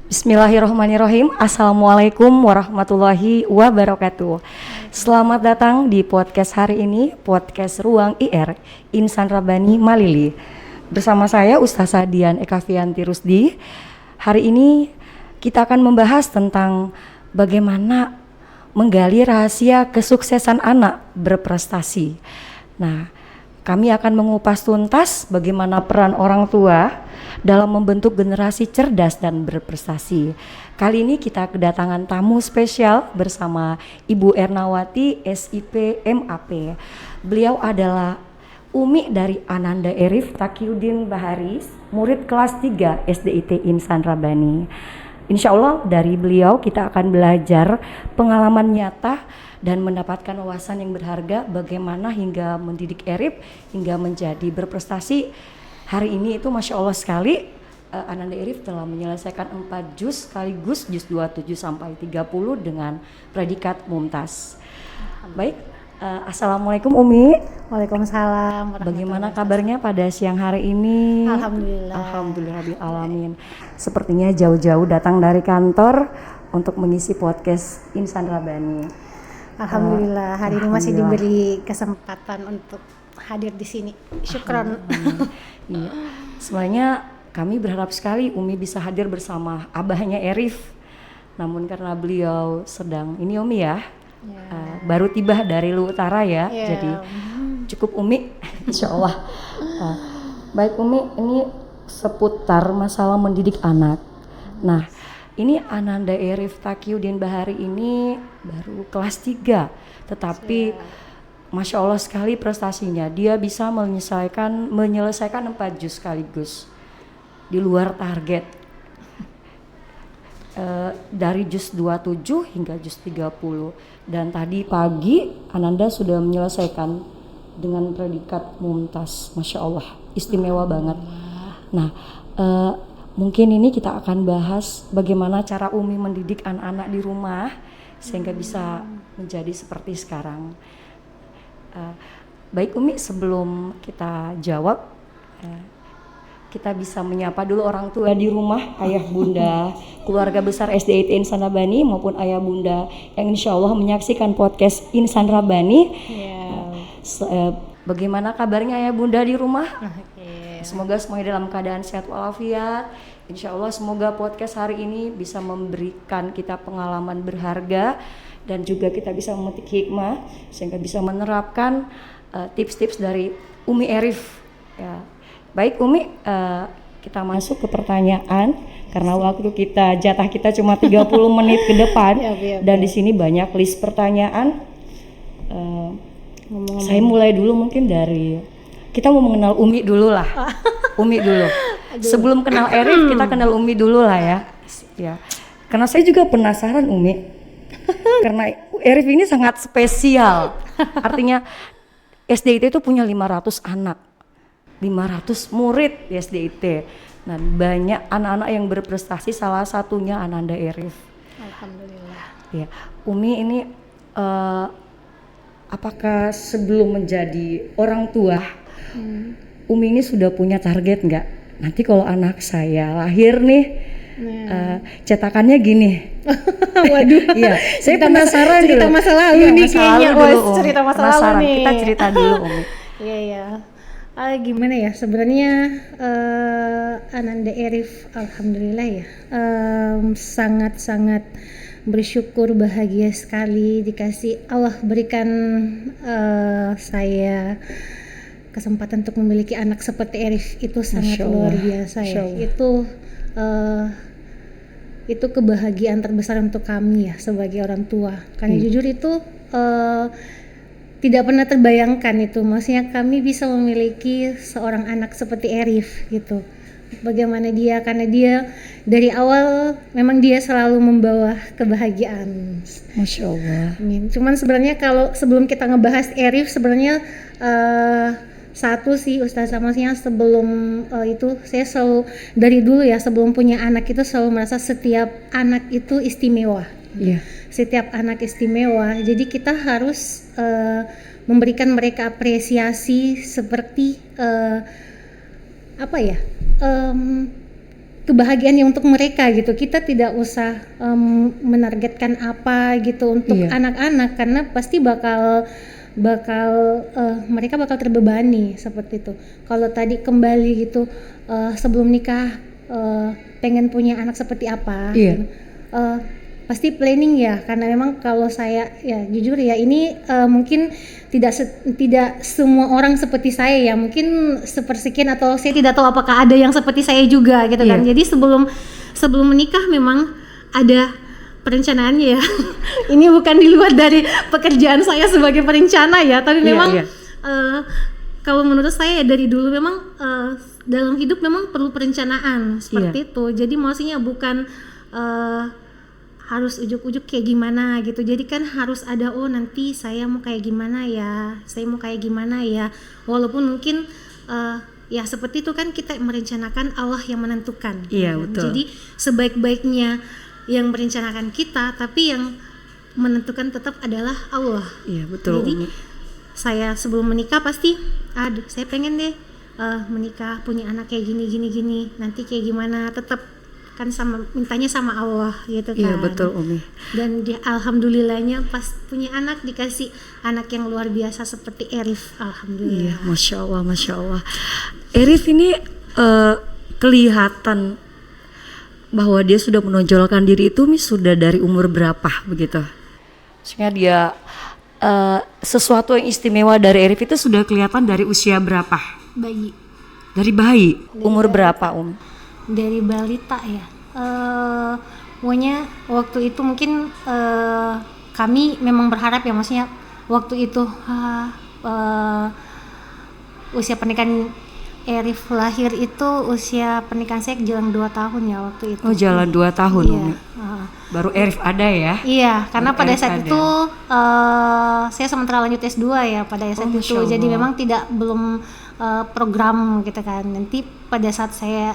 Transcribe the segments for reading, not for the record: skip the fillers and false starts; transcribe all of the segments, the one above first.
Bismillahirrahmanirrahim. Assalamualaikum warahmatullahi wabarakatuh. Selamat datang di podcast hari ini, podcast Ruang IR Insan Rabbani Malili. Bersama saya Ustazah Dian Ekavianti Rusdi. Hari ini kita akan membahas tentang bagaimana menggali rahasia kesuksesan anak berprestasi. Nah, kami akan mengupas tuntas bagaimana peran orang tua dalam membentuk generasi cerdas dan berprestasi. Kali ini kita kedatangan tamu spesial bersama Ibu Ernawati SIP MAP. Beliau adalah Umi dari Ananda Erif Taqiyuddin Baharis, murid kelas 3 SDIT Insan Rabbani. Insya Allah dari beliau kita akan belajar pengalaman nyata dan mendapatkan wawasan yang berharga bagaimana hingga mendidik Erif hingga menjadi berprestasi. Hari ini itu Masya Allah sekali, Ananda Erif telah menyelesaikan 4 juz sekaligus juz 27 sampai 30 dengan predikat mumtaz. Baik, Assalamualaikum Umi. Waalaikumsalam. Bagaimana kabarnya pada siang hari ini? Alhamdulillah. Alhamdulillah alamin. Sepertinya jauh-jauh datang dari kantor untuk mengisi podcast Insan Rabbani. Alhamdulillah hari ini masih diberi kesempatan untuk hadir di sini. Syukron. Iya. Sebenarnya kami berharap sekali Umi bisa hadir bersama abahnya Erif. Namun karena beliau sedang ini Umi ya. Baru tiba dari Lu Utara ya. Jadi cukup Umi insyaallah. Baik Umi, ini seputar masalah mendidik anak. Nah, ini Ananda Erif Taqiyuddin Bahari ini baru kelas 3, tetapi Masya Allah sekali prestasinya. Dia bisa menyelesaikan 4 juz sekaligus di luar target. Dari juz 27 hingga juz 30. Dan tadi pagi Ananda sudah menyelesaikan dengan predikat mumtaz. Masya Allah, istimewa banget. Nah, mungkin ini kita akan bahas bagaimana cara Umi mendidik anak-anak di rumah sehingga bisa menjadi seperti sekarang. Baik Umi, sebelum kita jawab, kita bisa menyapa dulu orang tua di rumah, ayah bunda, keluarga besar SDIT Insan Rabbani maupun ayah bunda yang insya Allah menyaksikan podcast Insan Rabbani. Bagaimana kabarnya ayah bunda di rumah? Semoga semuanya dalam keadaan sehat walafiat. Insya Allah semoga podcast hari ini bisa memberikan kita pengalaman berharga dan juga kita bisa memetik hikmah sehingga bisa menerapkan tips-tips dari Umi Erif. Ya. Baik Umi, kita masuk ke pertanyaan karena waktu kita jatah kita cuma 30 menit ke depan dan di sini banyak list pertanyaan. Saya mulai dulu mungkin dari kita mau mengenal Umi dulu lah. Umi dulu. Sebelum kenal Erif, kita kenal Umi dulu lah ya. Ya. Karena saya juga penasaran Umi. Karena Erif ini sangat spesial. Artinya SDIT itu punya 500 anak. 500 murid di SDIT. Nah, banyak anak-anak yang berprestasi, salah satunya Ananda Erif. Alhamdulillah. Ya. Umi ini apakah sebelum menjadi orang tua Umi ini sudah punya target nggak? Nanti kalau anak saya lahir nih, cetakannya gini. Waduh. Iya, saya penasaran dulu. Cerita masa lalu nih kayaknya. Cerita masa lalu nih. Kita cerita dulu Umi. Iya. Gimana ya? Sebenarnya Ananda Erif, alhamdulillah ya, sangat-sangat bersyukur, bahagia sekali dikasih Allah berikan saya kesempatan untuk memiliki anak seperti Erif. Itu sangat luar biasa ya. Itu kebahagiaan terbesar untuk kami ya sebagai orang tua. Karena jujur itu tidak pernah terbayangkan itu. Maksudnya kami bisa memiliki seorang anak seperti Erif gitu. Bagaimana dia, karena dia dari awal memang dia selalu membawa kebahagiaan. Masya Allah. Amin. Cuman sebenarnya kalau sebelum kita ngebahas Erif, sebenarnya satu sih Ustazah, maksudnya sebelum itu saya selalu dari dulu ya, sebelum punya anak itu selalu merasa setiap anak itu istimewa. Setiap anak istimewa. Jadi kita harus memberikan mereka apresiasi seperti kebahagiaan yang untuk mereka gitu. Kita tidak usah menargetkan apa gitu untuk anak-anak, karena pasti mereka bakal terbebani seperti itu. Kalau tadi kembali gitu, sebelum nikah pengen punya anak seperti apa? Gitu. Pasti planning ya, karena memang kalau saya ya jujur ya ini mungkin tidak semua orang seperti saya ya, mungkin sepersekian atau saya tidak tahu apakah ada yang seperti saya juga gitu kan. Jadi sebelum menikah memang ada perencanaannya ya. Ini bukan di luar dari pekerjaan saya sebagai perencana ya, tapi memang kalau menurut saya dari dulu memang dalam hidup memang perlu perencanaan seperti itu. Jadi maksudnya bukan harus ujuk-ujuk kayak gimana gitu. Jadi kan harus ada nanti saya mau kayak gimana ya, walaupun mungkin ya seperti itu kan, kita merencanakan, Allah yang menentukan. Betul. Jadi sebaik-baiknya yang merencanakan kita, tapi yang menentukan tetap adalah Allah. Betul. Jadi saya sebelum menikah pasti saya pengen deh menikah punya anak kayak gini, nanti kayak gimana, tetap kan mintanya sama Allah gitu kan. Iya betul Umi. Dan alhamdulillahnya pas punya anak dikasih anak yang luar biasa seperti Erif, alhamdulillah. Masya Allah. Erif ini kelihatan bahwa dia sudah menonjolkan diri itu sudah dari umur berapa begitu? Maksudnya dia sesuatu yang istimewa dari Erif itu sudah kelihatan dari usia berapa? Bayi. Dari bayi. Umur berapa Dari balita ya. Pokoknya waktu itu mungkin kami memang berharap ya, maksudnya waktu itu usia pernikahan Erif lahir itu usia pernikahan saya jalan 2 tahun ya waktu itu. Jalan 2 tahun. Baru Erif ada ya? Iya, karena pada saat itu saya sementara lanjut S2 ya pada saat itu. Jadi memang belum program gitu kan. Nanti pada saat saya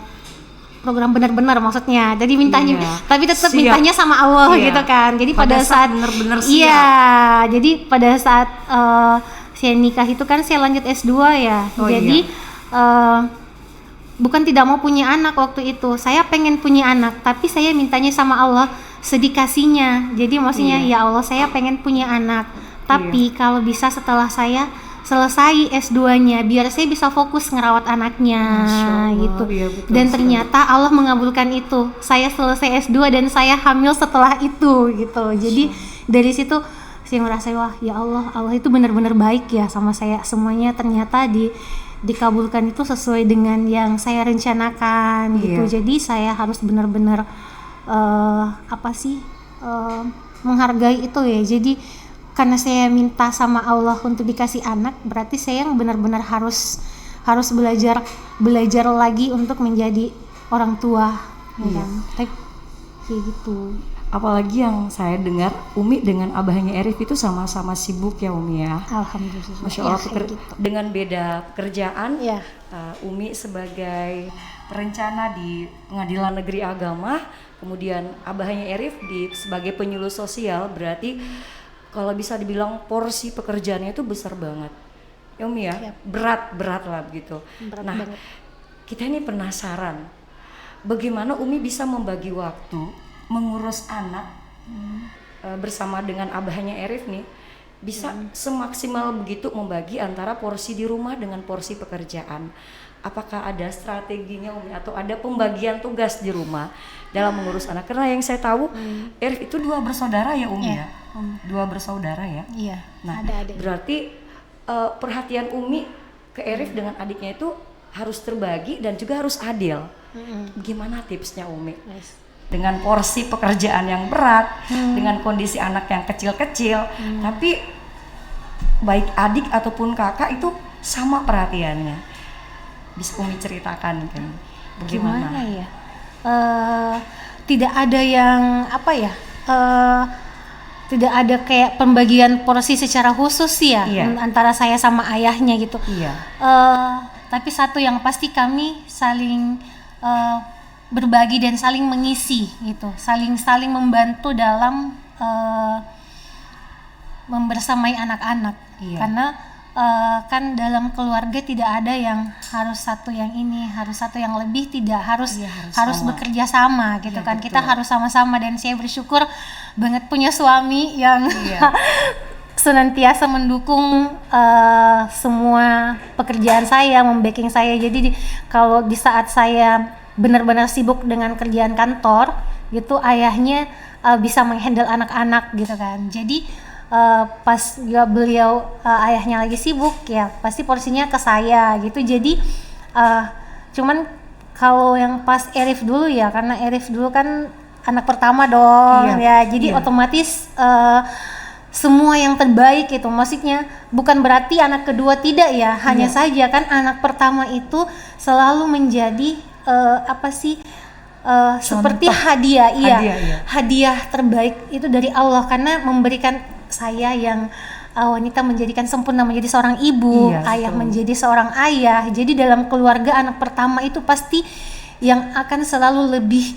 program benar-benar maksudnya. Jadi mintanya tapi tetap mintanya sama Allah gitu kan. Jadi pada saat benar-benar siap. Iya, jadi pada saat saya nikah itu kan saya lanjut S2 ya. Jadi bukan tidak mau punya anak waktu itu. Saya pengen punya anak, tapi saya mintanya sama Allah sedikasinya. Jadi maksudnya ya Allah, saya pengen punya anak. Tapi kalau bisa setelah saya selesai S2-nya biar saya bisa fokus ngerawat anaknya gitu. Dan ternyata Allah mengabulkan itu. Saya selesai S2 dan saya hamil setelah itu gitu. Jadi dari situ saya merasa wah ya Allah itu benar-benar baik ya sama saya. Semuanya ternyata dikabulkan itu sesuai dengan yang saya rencanakan gitu. Jadi saya harus benar-benar menghargai itu ya. Jadi karena saya minta sama Allah untuk dikasih anak, berarti saya yang benar-benar harus belajar lagi untuk menjadi orang tua, kan? Kayak gitu. Apalagi yang saya dengar Umi dengan abahnya Erif itu sama-sama sibuk ya Umi ya. Alhamdulillah. Masya Allah gitu. Dengan beda pekerjaan, Umi sebagai perencana di Pengadilan Negeri Agama, kemudian abahnya Erif sebagai penyuluh sosial, berarti kalau bisa dibilang porsi pekerjaannya itu besar banget ya Umi ya. Berat lah begitu. Banget. Kita ini penasaran bagaimana Umi bisa membagi waktu mengurus anak bersama dengan abahnya Erif nih, bisa semaksimal begitu membagi antara porsi di rumah dengan porsi pekerjaan. Apakah ada strateginya Umi atau ada pembagian tugas di rumah dalam mengurus anak? Karena yang saya tahu Erif itu 2 bersaudara ya Umi ya. 2 bersaudara ya. Iya. Nah, ada adik. Berarti perhatian Umi ke Erif dengan adiknya itu harus terbagi dan juga harus adil. Gimana tipsnya Umi? Dengan porsi pekerjaan yang berat, dengan kondisi anak yang kecil-kecil, tapi baik adik ataupun kakak itu sama perhatiannya. Bisa Umi ceritakan kan? Bagaimana ya? Tidak ada yang tidak ada kayak pembagian porsi secara khusus sih ya antara saya sama ayahnya gitu. Tapi satu yang pasti kami saling berbagi dan saling mengisi gitu, saling membantu dalam membersamai anak-anak. Karena kan dalam keluarga tidak ada yang harus satu yang ini, harus satu yang lebih, tidak harus Iya, harus sama. bekerja sama gitu Iya, kan. Kita betul. harus sama-sama, dan saya bersyukur banget punya suami yang Iya. senantiasa mendukung semua pekerjaan saya, membacking saya. Jadi kalau di saat saya benar-benar sibuk dengan kerjaan kantor gitu, ayahnya bisa menghandle anak-anak gitu kan. Jadi pas ya beliau ayahnya lagi sibuk, ya pasti porsinya ke saya gitu. Jadi cuman kalau yang pas Arif dulu ya, karena Arif dulu kan anak pertama dong, Iya, ya jadi iya. otomatis semua yang terbaik itu, maksudnya bukan berarti anak kedua tidak ya, hanya saja kan anak pertama itu selalu menjadi seperti hadiah, Hadiah, iya. hadiah terbaik itu dari Allah, karena memberikan saya yang wanita menjadikan sempurna menjadi seorang ibu, Iya, ayah betul. menjadi seorang ayah. Jadi dalam keluarga anak pertama itu pasti yang akan selalu lebih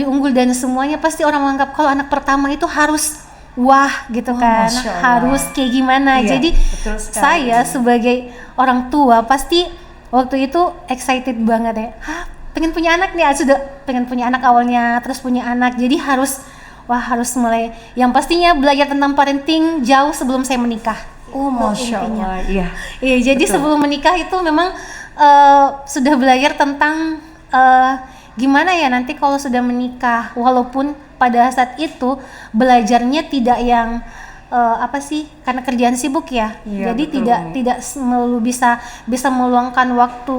unggul, dan semuanya pasti orang menganggap kalau anak pertama itu harus wah gitu Oh, kan, Masya Allah. harus kayak gimana. Iya, Jadi betul sekali. saya sebagai orang tua pasti waktu itu excited banget ya. Hah, pengen punya anak nih, sudah pengen punya anak awalnya, terus punya anak. Jadi harus mulai yang pastinya belajar tentang parenting jauh sebelum saya menikah. Oh, Itu Masya intinya. Allah. Iya. Iya, jadi Betul. sebelum menikah itu memang sudah belajar tentang gimana ya nanti kalau sudah menikah, walaupun pada saat itu belajarnya tidak yang karena kerjaan sibuk ya. Iya, Jadi betul. tidak selalu bisa meluangkan waktu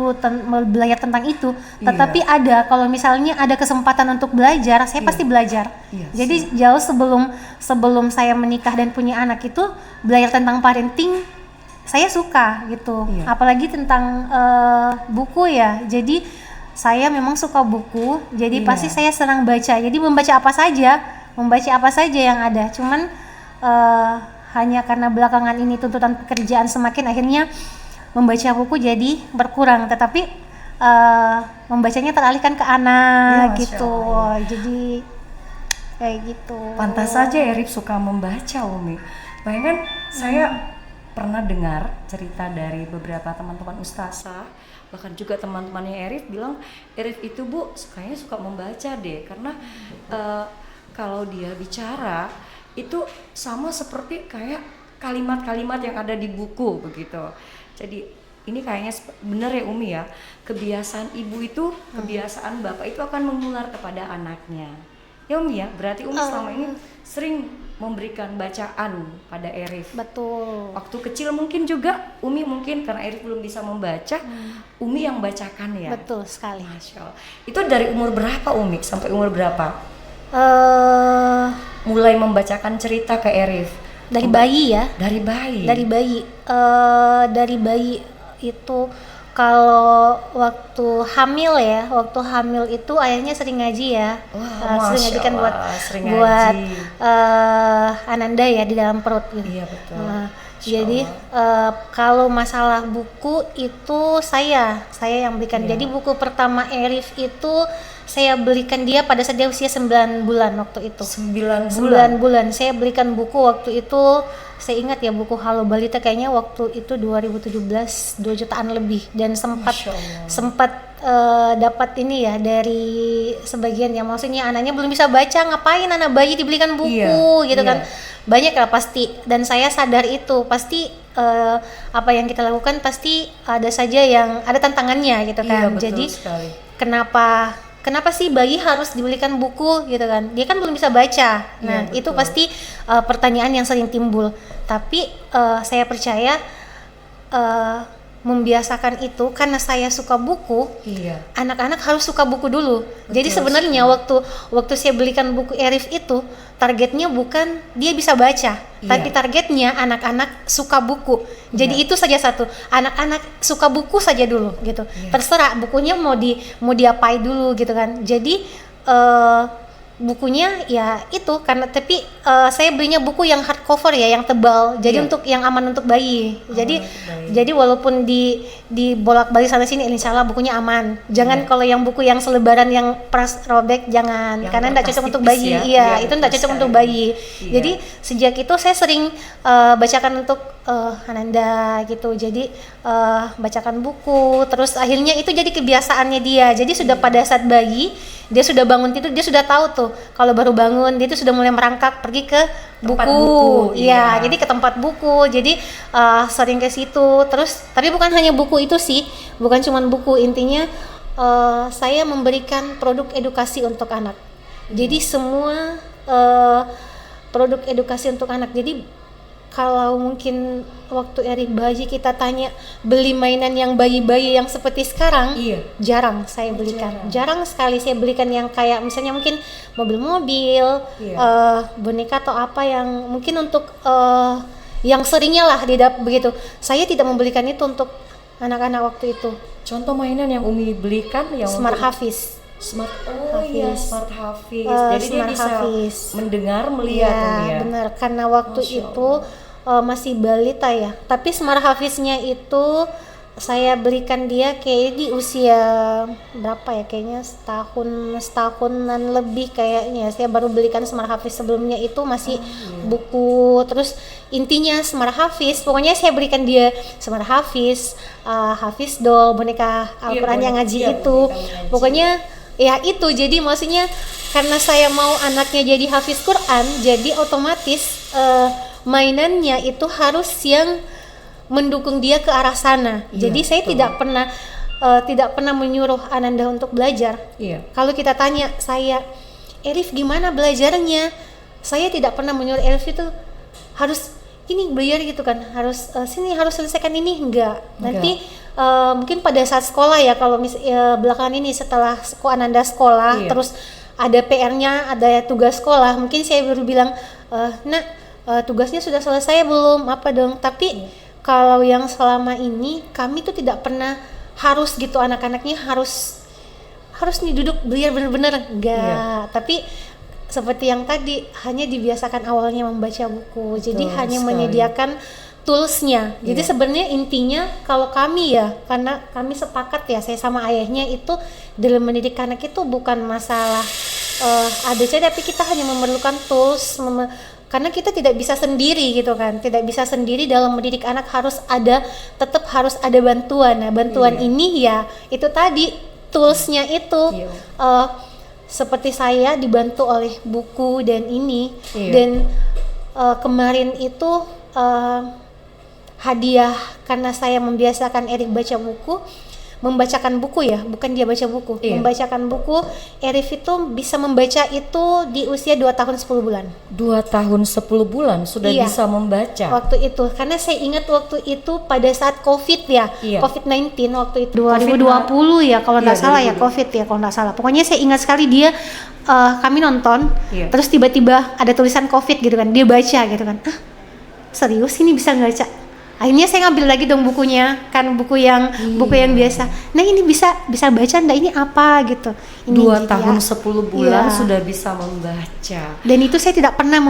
belajar tentang itu, tetapi ada, kalau misalnya ada kesempatan untuk belajar, saya pasti belajar. Iya, Jadi jauh sebelum saya menikah dan punya anak itu, belajar tentang parenting saya suka gitu. Iya. Apalagi tentang buku ya. Jadi saya memang suka buku, jadi Iya. pasti saya senang baca. Jadi membaca apa saja yang ada. Cuman hanya karena belakangan ini tuntutan pekerjaan semakin, akhirnya membaca buku jadi berkurang. Tetapi membacanya teralihkan ke anak Ya, Masya gitu. Allah. Jadi kayak gitu. Pantas saja Arif suka membaca, Umi. Bahkan saya pernah dengar cerita dari beberapa teman-teman ustazah, bahkan juga teman-temannya Arif bilang, Arif itu Bu sukanya suka membaca deh, karena kalau dia bicara itu sama seperti kayak kalimat-kalimat yang ada di buku begitu. Jadi ini kayaknya benar ya Umi ya, kebiasaan ibu itu, kebiasaan bapak itu akan menular kepada anaknya. Ya Umi ya, berarti Umi selama ini sering memberikan bacaan pada Arif. Betul. Waktu kecil mungkin juga Umi, mungkin karena Arif belum bisa membaca, Umi yang bacakan ya. Betul sekali. Masya Allah. Itu dari umur berapa Umi? Sampai umur berapa? Mulai membacakan cerita ke Arif? Dari bayi ya. Dari bayi? Dari bayi itu, kalau waktu hamil itu ayahnya sering ngaji ya. Wah, sering ngaji kan Masya buat Allah, sering buat ngaji. Ananda ya di dalam perut gitu. Iya betul. Nah, Masya jadi kalau masalah buku itu saya yang belikan. Iya. Jadi buku pertama Arif itu saya belikan dia pada saat dia usia 9 bulan waktu itu. 9 bulan? 9 bulan. Saya belikan buku waktu itu, saya ingat ya, buku Halo Balita kayaknya waktu itu 2017, 2 jutaan lebih, dan Masya Allah. sempat dapat ini ya dari sebagian, ya maksudnya anaknya belum bisa baca, ngapain anak bayi dibelikan buku Iya, gitu iya. kan. Banyak lah pasti, dan saya sadar itu pasti apa yang kita lakukan pasti ada saja yang ada tantangannya gitu Iya kan. betul Jadi sekali. kenapa sih bayi harus dibelikan buku gitu kan? Dia kan belum bisa baca. Nah, Iya, itu betul. pasti pertanyaan yang sering timbul. Tapi saya percaya membiasakan itu, karena saya suka buku, Iya. anak-anak harus suka buku dulu. Jadi Betul sebenarnya waktu saya belikan buku Arif itu, targetnya bukan dia bisa baca, tapi targetnya anak-anak suka buku. Jadi itu saja satu, anak-anak suka buku saja dulu gitu. Terserah bukunya mau diapain dulu gitu kan. Jadi bukunya ya itu karena tapi saya belinya buku yang hardcover ya, yang tebal. Jadi untuk yang aman untuk bayi. Jadi walaupun di bolak-balik sana sini insya Allah bukunya aman. Jangan kalau yang buku yang selebaran yang pras robek jangan, yang karena enggak cocok untuk bayi. Iya, itu enggak cocok untuk bayi. Jadi sejak itu saya sering bacakan untuk Ananda gitu. Jadi bacakan buku, terus akhirnya itu jadi kebiasaannya dia. Jadi sudah pada saat bayi dia sudah bangun tidur, dia sudah tahu tuh kalau baru bangun dia tuh sudah mulai merangkak pergi ke buku. Iya, jadi ke tempat buku. Jadi sering ke situ. Terus tapi bukan hanya buku itu sih, bukan cuma buku, intinya saya memberikan produk edukasi untuk anak. Jadi semua produk edukasi untuk anak. Jadi kalau mungkin waktu Eri bayi kita tanya beli mainan yang bayi-bayi yang seperti sekarang, jarang saya belikan. Jarang sekali saya belikan yang kayak misalnya mungkin mobil-mobil, boneka atau apa yang mungkin untuk yang seringnya lah begitu. Saya tidak membelikan itu untuk anak-anak waktu itu. Contoh mainan yang Umi belikan yang Smart Hafiz. Smart Hafiz. Jadi dia bisa mendengar, melihat ya. Benar, karena waktu itu masih balita ya. Tapi Smart Hafiznya itu saya belikan dia kayak di usia berapa ya? Kayaknya setahunan lebih kayaknya. Saya baru belikan Smart Hafiz, sebelumnya itu masih buku. Terus intinya Smart Hafiz, pokoknya saya berikan dia Smart Hafiz, Hafiz doll, boneka Al-Quran yang ngaji itu. Pokoknya ya itu, jadi maksudnya karena saya mau anaknya jadi hafiz Quran, jadi otomatis mainannya itu harus yang mendukung dia ke arah sana. Jadi saya tidak pernah menyuruh Ananda untuk belajar. Kalau kita tanya saya, Elif gimana belajarnya? Saya tidak pernah menyuruh Elif itu harus ini belajar gitu kan, harus sini harus selesaikan ini, enggak. Nanti mungkin pada saat sekolah ya, kalau belakangan ini setelah Ananda sekolah, terus ada PR-nya, ada tugas sekolah, mungkin saya baru bilang, tugasnya sudah selesai belum, apa dong. Tapi kalau yang selama ini kami tuh tidak pernah harus gitu, anak-anaknya harus nih duduk belajar bener-bener, enggak. Tapi seperti yang tadi, hanya dibiasakan awalnya membaca buku. Jadi hanya menyediakan toolsnya. Jadi sebenarnya intinya kalau kami ya, karena kami sepakat ya, saya sama ayahnya itu dalam mendidik anak itu bukan masalah ABC, tapi kita hanya memerlukan tools, karena kita tidak bisa sendiri gitu kan, tidak bisa sendiri dalam mendidik anak, tetap harus ada bantuan. Nah bantuan ini ya itu tadi toolsnya itu. Seperti saya dibantu oleh buku dan ini dan kemarin itu hadiah karena saya membiasakan Erif membacakan buku ya, bukan dia baca buku, membacakan buku. Erif itu bisa membaca itu di usia 2 tahun 10 bulan. 2 tahun 10 bulan sudah bisa membaca. Waktu itu, karena saya ingat waktu itu pada saat COVID ya, COVID-19 waktu itu 2020 ya kalau nggak salah ya, COVID ya kalau nggak salah. Pokoknya saya ingat sekali dia kami nonton, terus tiba-tiba ada tulisan COVID gitu kan, dia baca gitu kan, serius ini bisa baca. Akhirnya saya ngambil lagi dong bukunya, kan buku yang biasa. Nah ini bisa baca enggak, ini apa gitu. Ini 2 tahun 10 bulan sudah bisa membaca. Dan itu saya tidak pernah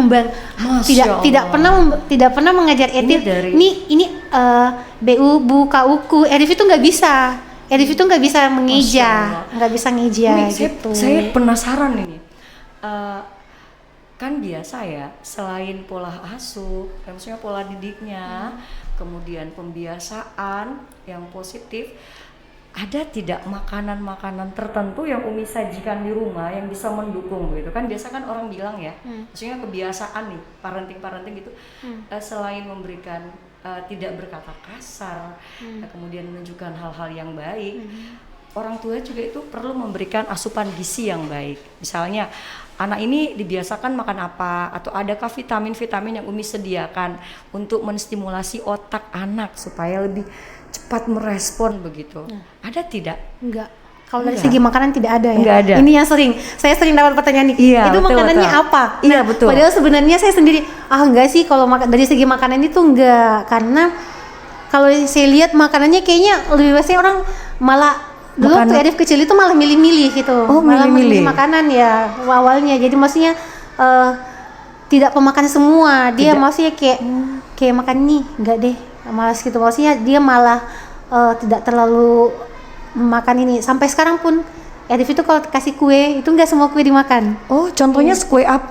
tidak pernah mengajar Erif. Ini BU bu KUku. Erif itu nggak bisa. Erif itu nggak bisa mengeja, nggak bisa ngeja gitu. Saya penasaran ini. Kan biasa ya, selain pola asuh, maksudnya pola didiknya, kemudian pembiasaan yang positif, ada tidak makanan-makanan tertentu yang Umi sajikan di rumah yang bisa mendukung gitu kan? Biasa kan orang bilang ya, maksudnya kebiasaan nih, parenting gitu, selain memberikan tidak berkata kasar, kemudian menunjukkan hal-hal yang baik, orang tua juga itu perlu memberikan asupan gizi yang baik. Misalnya anak ini dibiasakan makan apa, atau adakah vitamin-vitamin yang Umi sediakan untuk menstimulasi otak anak supaya lebih cepat merespon begitu. Ada tidak? Enggak. Kalau dari segi makanan tidak ada ya. Enggak ada. Ini yang saya sering dapat pertanyaan nih. Itu betul, makanannya apa? Iya betul. Padahal sebenarnya saya sendiri enggak sih, kalau dari segi makanan itu enggak, karena kalau saya lihat makanannya kayaknya lebih biasanya orang malah Dulu waktu Arif kecil itu malah milih-milih gitu, Oh, malah milih-milih. milih makanan ya awalnya. Jadi maksudnya tidak pemakan semua, dia maksudnya kayak makan nih, enggak deh, malas gitu. Maksudnya dia malah tidak terlalu makan ini. Sampai sekarang pun Arif itu kalau kasih kue itu enggak semua kue dimakan. Oh, contohnya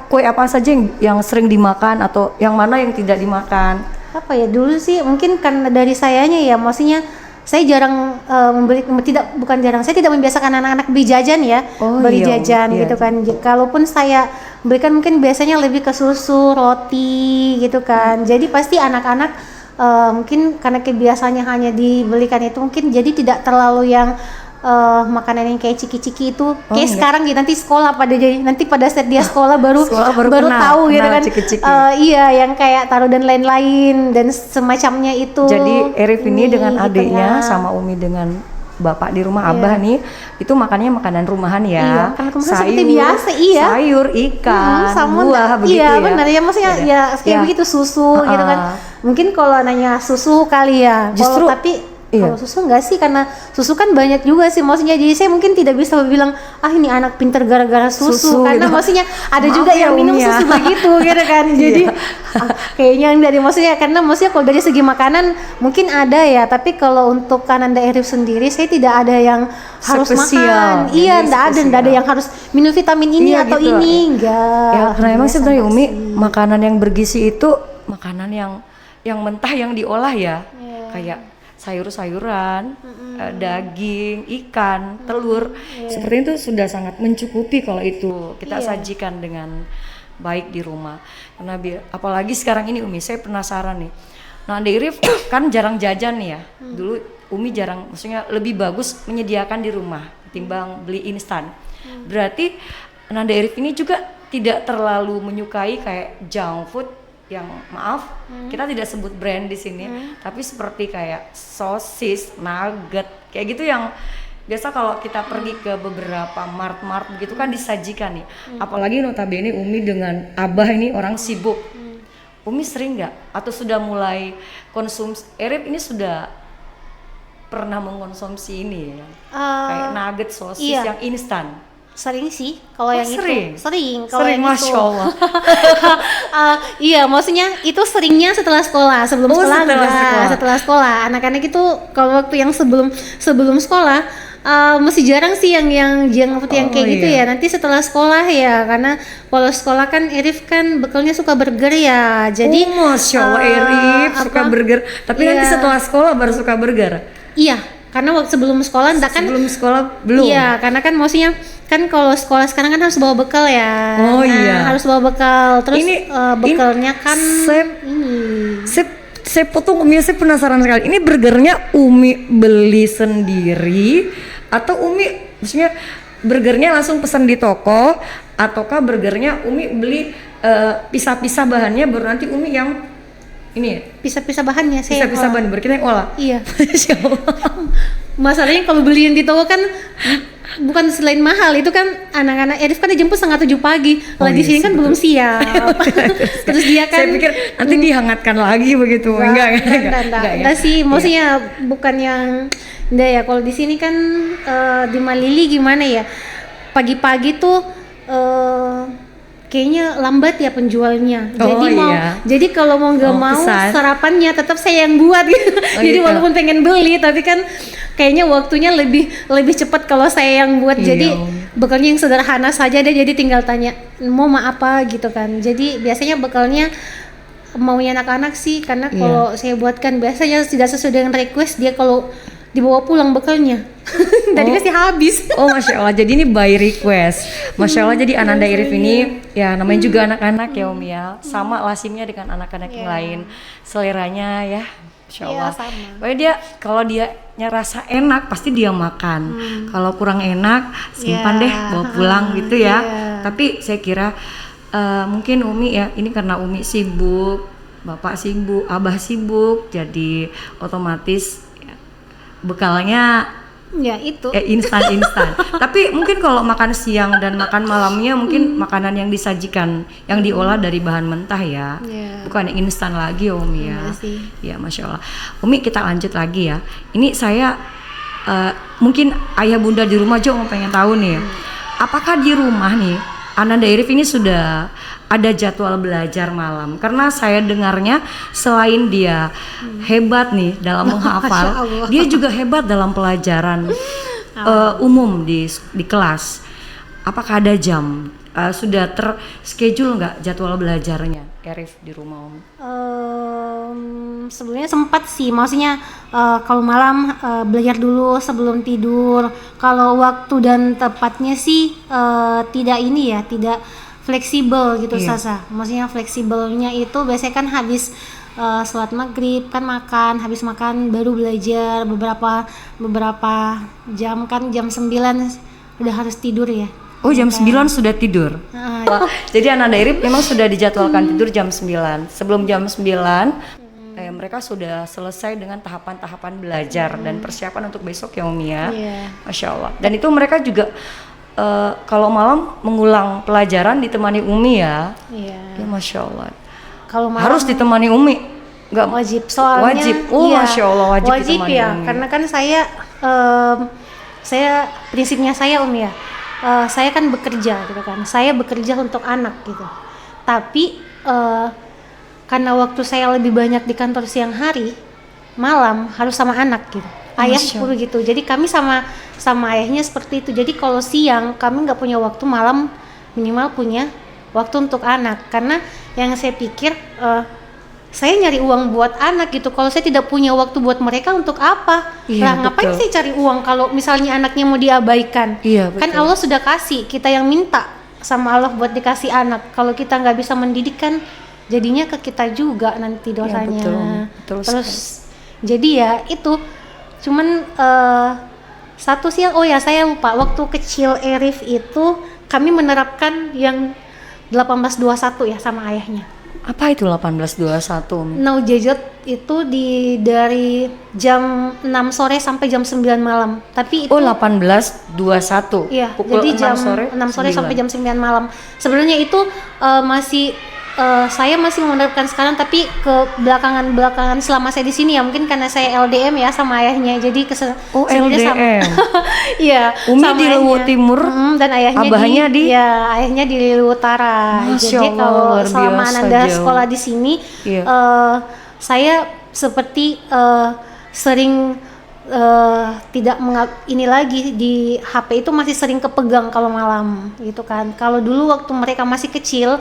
kue apa saja yang sering dimakan atau yang mana yang tidak dimakan? Apa ya, dulu sih mungkin karena dari sayanya ya, maksudnya saya jarang saya tidak membiasakan anak-anak beli jajan ya, beli iya, jajan iya. gitu kan. Kalaupun saya belikan mungkin biasanya lebih ke susu, roti gitu kan. Jadi pasti anak-anak mungkin karena kebiasaannya hanya dibelikan itu, mungkin jadi tidak terlalu yang makanan yang kayak ciki-ciki itu kayak sekarang gitu. Nanti sekolah pada saat dia sekolah baru tahu gitu kan. Ciki-ciki. Iya, yang kayak taruh dan lain-lain dan semacamnya itu. Jadi Arif ini dengan gitu adiknya ya. sama Umi dengan bapak di rumah Abah nih, itu makannya makanan rumahan ya. Iya, kan seperti biasa, iya. Sayur, ikan, sama buah begitu iya, ya. benar ya, maksudnya ya kayak begitu, susu gitu kan. Mungkin kalau nanya susu kali ya. Justru Kalau susu enggak sih, karena susu kan banyak juga sih maksudnya. Jadi saya mungkin tidak bisa bilang ini anak pinter gara-gara susu karena gitu. maksudnya ada Maaf juga ya, yang minum Umi ya. susu begitu gitu kan. Jadi kayaknya dari maksudnya, karena maksudnya kalau dari segi makanan mungkin ada ya, tapi kalau untuk Ananda Arif sendiri saya tidak ada yang harus Spesial. makan. Iya, enggak ada yang harus minum vitamin ini atau gitu. ini, enggak. Ya, karena emang Biasa sebenarnya enggak Umi sih. makanan yang bergizi itu makanan yang mentah yang diolah ya. Kayak sayur-sayuran, daging, ikan, telur, seperti itu sudah sangat mencukupi kalau itu kita sajikan dengan baik di rumah. Karena apalagi sekarang ini Umi, saya penasaran nih. Nah, Arif kan jarang jajan nih ya. Dulu Umi jarang, maksudnya lebih bagus menyediakan di rumah ketimbang beli instan. Berarti Nanda Arif ini juga tidak terlalu menyukai kayak junk food yang kita tidak sebut brand di sini, tapi seperti kayak sosis, nugget, kayak gitu yang biasa kalau kita pergi ke beberapa mart begitu kan disajikan nih. Apalagi notabene Umi dengan Abah ini orang sibuk. Umi sering nggak atau sudah mulai konsumsi? Arif ini sudah pernah mengkonsumsi ini ya? Kayak nugget, sosis yang instan. Sering sih kalau yang sering? itu sering kalau yang Masya itu Allah. iya, maksudnya itu seringnya setelah sekolah. Sebelum sekolah enggak. Setelah sekolah anak-anak itu kalau waktu yang sebelum sekolah masih jarang sih yang junk food yang kayak gitu ya. Nanti setelah sekolah ya, karena kalau sekolah kan Arif kan bekalnya suka burger ya. Jadi Masya Allah, Arif suka burger. Tapi nanti setelah sekolah baru suka burger. Iya, karena waktu sebelum sekolah sebelum sekolah belum. Iya, karena kan maksudnya kan kalau sekolah sekarang kan harus bawa bekal ya. Oh iya. Harus bawa bekal. Terus bekalnya kan saya potong Umi, saya penasaran sekali. Ini burgernya Umi beli sendiri atau Umi maksudnya burgernya langsung pesan di toko, ataukah burgernya Umi beli pisah-pisah bahannya baru nanti Umi yang ini ya? Pisah-pisah bahannya saya. Pisah-pisah bahan baru kita yang olah. Iya. Masya Allah. Masalahnya kalau beli yang di toko kan bukan selain mahal, itu kan anak-anak Arif kan dijemput 6:30 pagi. Di sini kan belum siap. Terus dia kan saya pikir nanti dihangatkan lagi begitu. Enggak sih, maksudnya bukan yang enggak ya. Kalau di sini kan di Malili gimana ya? Pagi-pagi tuh kayaknya lambat ya penjualnya. Jadi kalau mau nggak mau sarapannya tetap saya yang buat gitu. Jadi walaupun pengen beli tapi kan kayaknya waktunya lebih cepat kalau saya yang buat. Jadi bekalnya yang sederhana saja deh, jadi tinggal tanya mau apa gitu kan. Jadi biasanya bekalnya maunya anak-anak sih, karena kalau saya buatkan biasanya tidak sesuai dengan request dia, kalau dibawa pulang bekalnya tadi pasti habis. Masya Allah, jadi ini by request. Masya Allah, jadi Ananda Arif ini ya namanya juga anak-anak ya Umi ya, sama lazimnya dengan anak-anak yang lain, seleranya ya Masya Allah. Pokoknya dia kalau dia rasa enak pasti dia makan. Kalau kurang enak simpan deh, bawa pulang gitu ya. Tapi saya kira mungkin Umi ya, ini karena Umi sibuk, Bapak sibuk, Abah sibuk, jadi otomatis bekalnya ya itu instan. Tapi mungkin kalau makan siang dan makan malamnya mungkin makanan yang disajikan yang diolah dari bahan mentah ya, bukan yang instan lagi Umi ya. Ya Masya Allah. Umi, kita lanjut lagi ya. Ini saya mungkin ayah bunda di rumah juga pengen tahu nih, apakah di rumah nih Ananda Arif ini sudah ada jadwal belajar malam? Karena saya dengarnya selain dia hebat nih dalam menghafal, dia juga hebat dalam pelajaran umum di kelas. Apakah ada jam? Sudah terschedule nggak jadwal belajarnya Arif di rumah Om? Sebelumnya sempat sih, maksudnya kalau malam belajar dulu sebelum tidur. Kalau waktu dan tepatnya sih tidak ini ya, tidak fleksibel gitu Sasa. Maksudnya fleksibelnya itu biasanya kan habis sholat maghrib kan makan, habis makan baru belajar beberapa jam kan jam 9 udah harus tidur ya. Oh jam 9 sudah tidur. Jadi Ananda Arif memang sudah dijadwalkan tidur jam 9. Sebelum jam 9 mereka sudah selesai dengan tahapan-tahapan belajar dan persiapan untuk besok ya Umi ya. Masya Allah. Dan itu mereka juga kalau malam mengulang pelajaran ditemani Umi ya. Ya Masya Allah. Kalau malam harus ditemani Umi. Nggak wajib, soalnya wajib. Masya Allah wajib ditemani ya Umi. karena kan saya prinsipnya saya Umi ya. Saya kan bekerja gitu kan, saya bekerja untuk anak gitu. Tapi karena waktu saya lebih banyak di kantor siang hari, malam harus sama anak gitu. Ayah pun gitu. Jadi kami sama ayahnya seperti itu. Jadi kalau siang kami nggak punya waktu, malam minimal punya waktu untuk anak. Karena yang saya pikir saya nyari uang buat anak gitu. Kalau saya tidak punya waktu buat mereka untuk apa? Lah ngapain saya cari uang kalau misalnya anaknya mau diabaikan? Kan Allah sudah kasih, kita yang minta sama Allah buat dikasih anak. Kalau kita nggak bisa mendidik kan jadinya ke kita juga nanti dosanya. Betul Terus jadi ya itu cuman satu sih oh ya saya lupa, waktu kecil Arif itu kami menerapkan yang 1821 ya sama ayahnya. Apa itu 1821? No gadget itu dari jam 6 sore sampai jam 9 malam. Tapi itu 1821. Iya, pukul jadi 6 sore, 6 sore sampai jam 9 malam. Sebenarnya itu masih saya masih menerapkan sekarang, tapi ke belakangan selama saya di sini ya, mungkin karena saya LDM ya sama ayahnya, jadi LDM. Iya, Umi di Luwu Timur dan ayahnya ayahnya di Luwu Utara. Jadi kalau selama Ananda sekolah di sini, saya seperti sering tidak ini lagi di HP itu masih sering kepegang kalau malam gitu kan. Kalau dulu waktu mereka masih kecil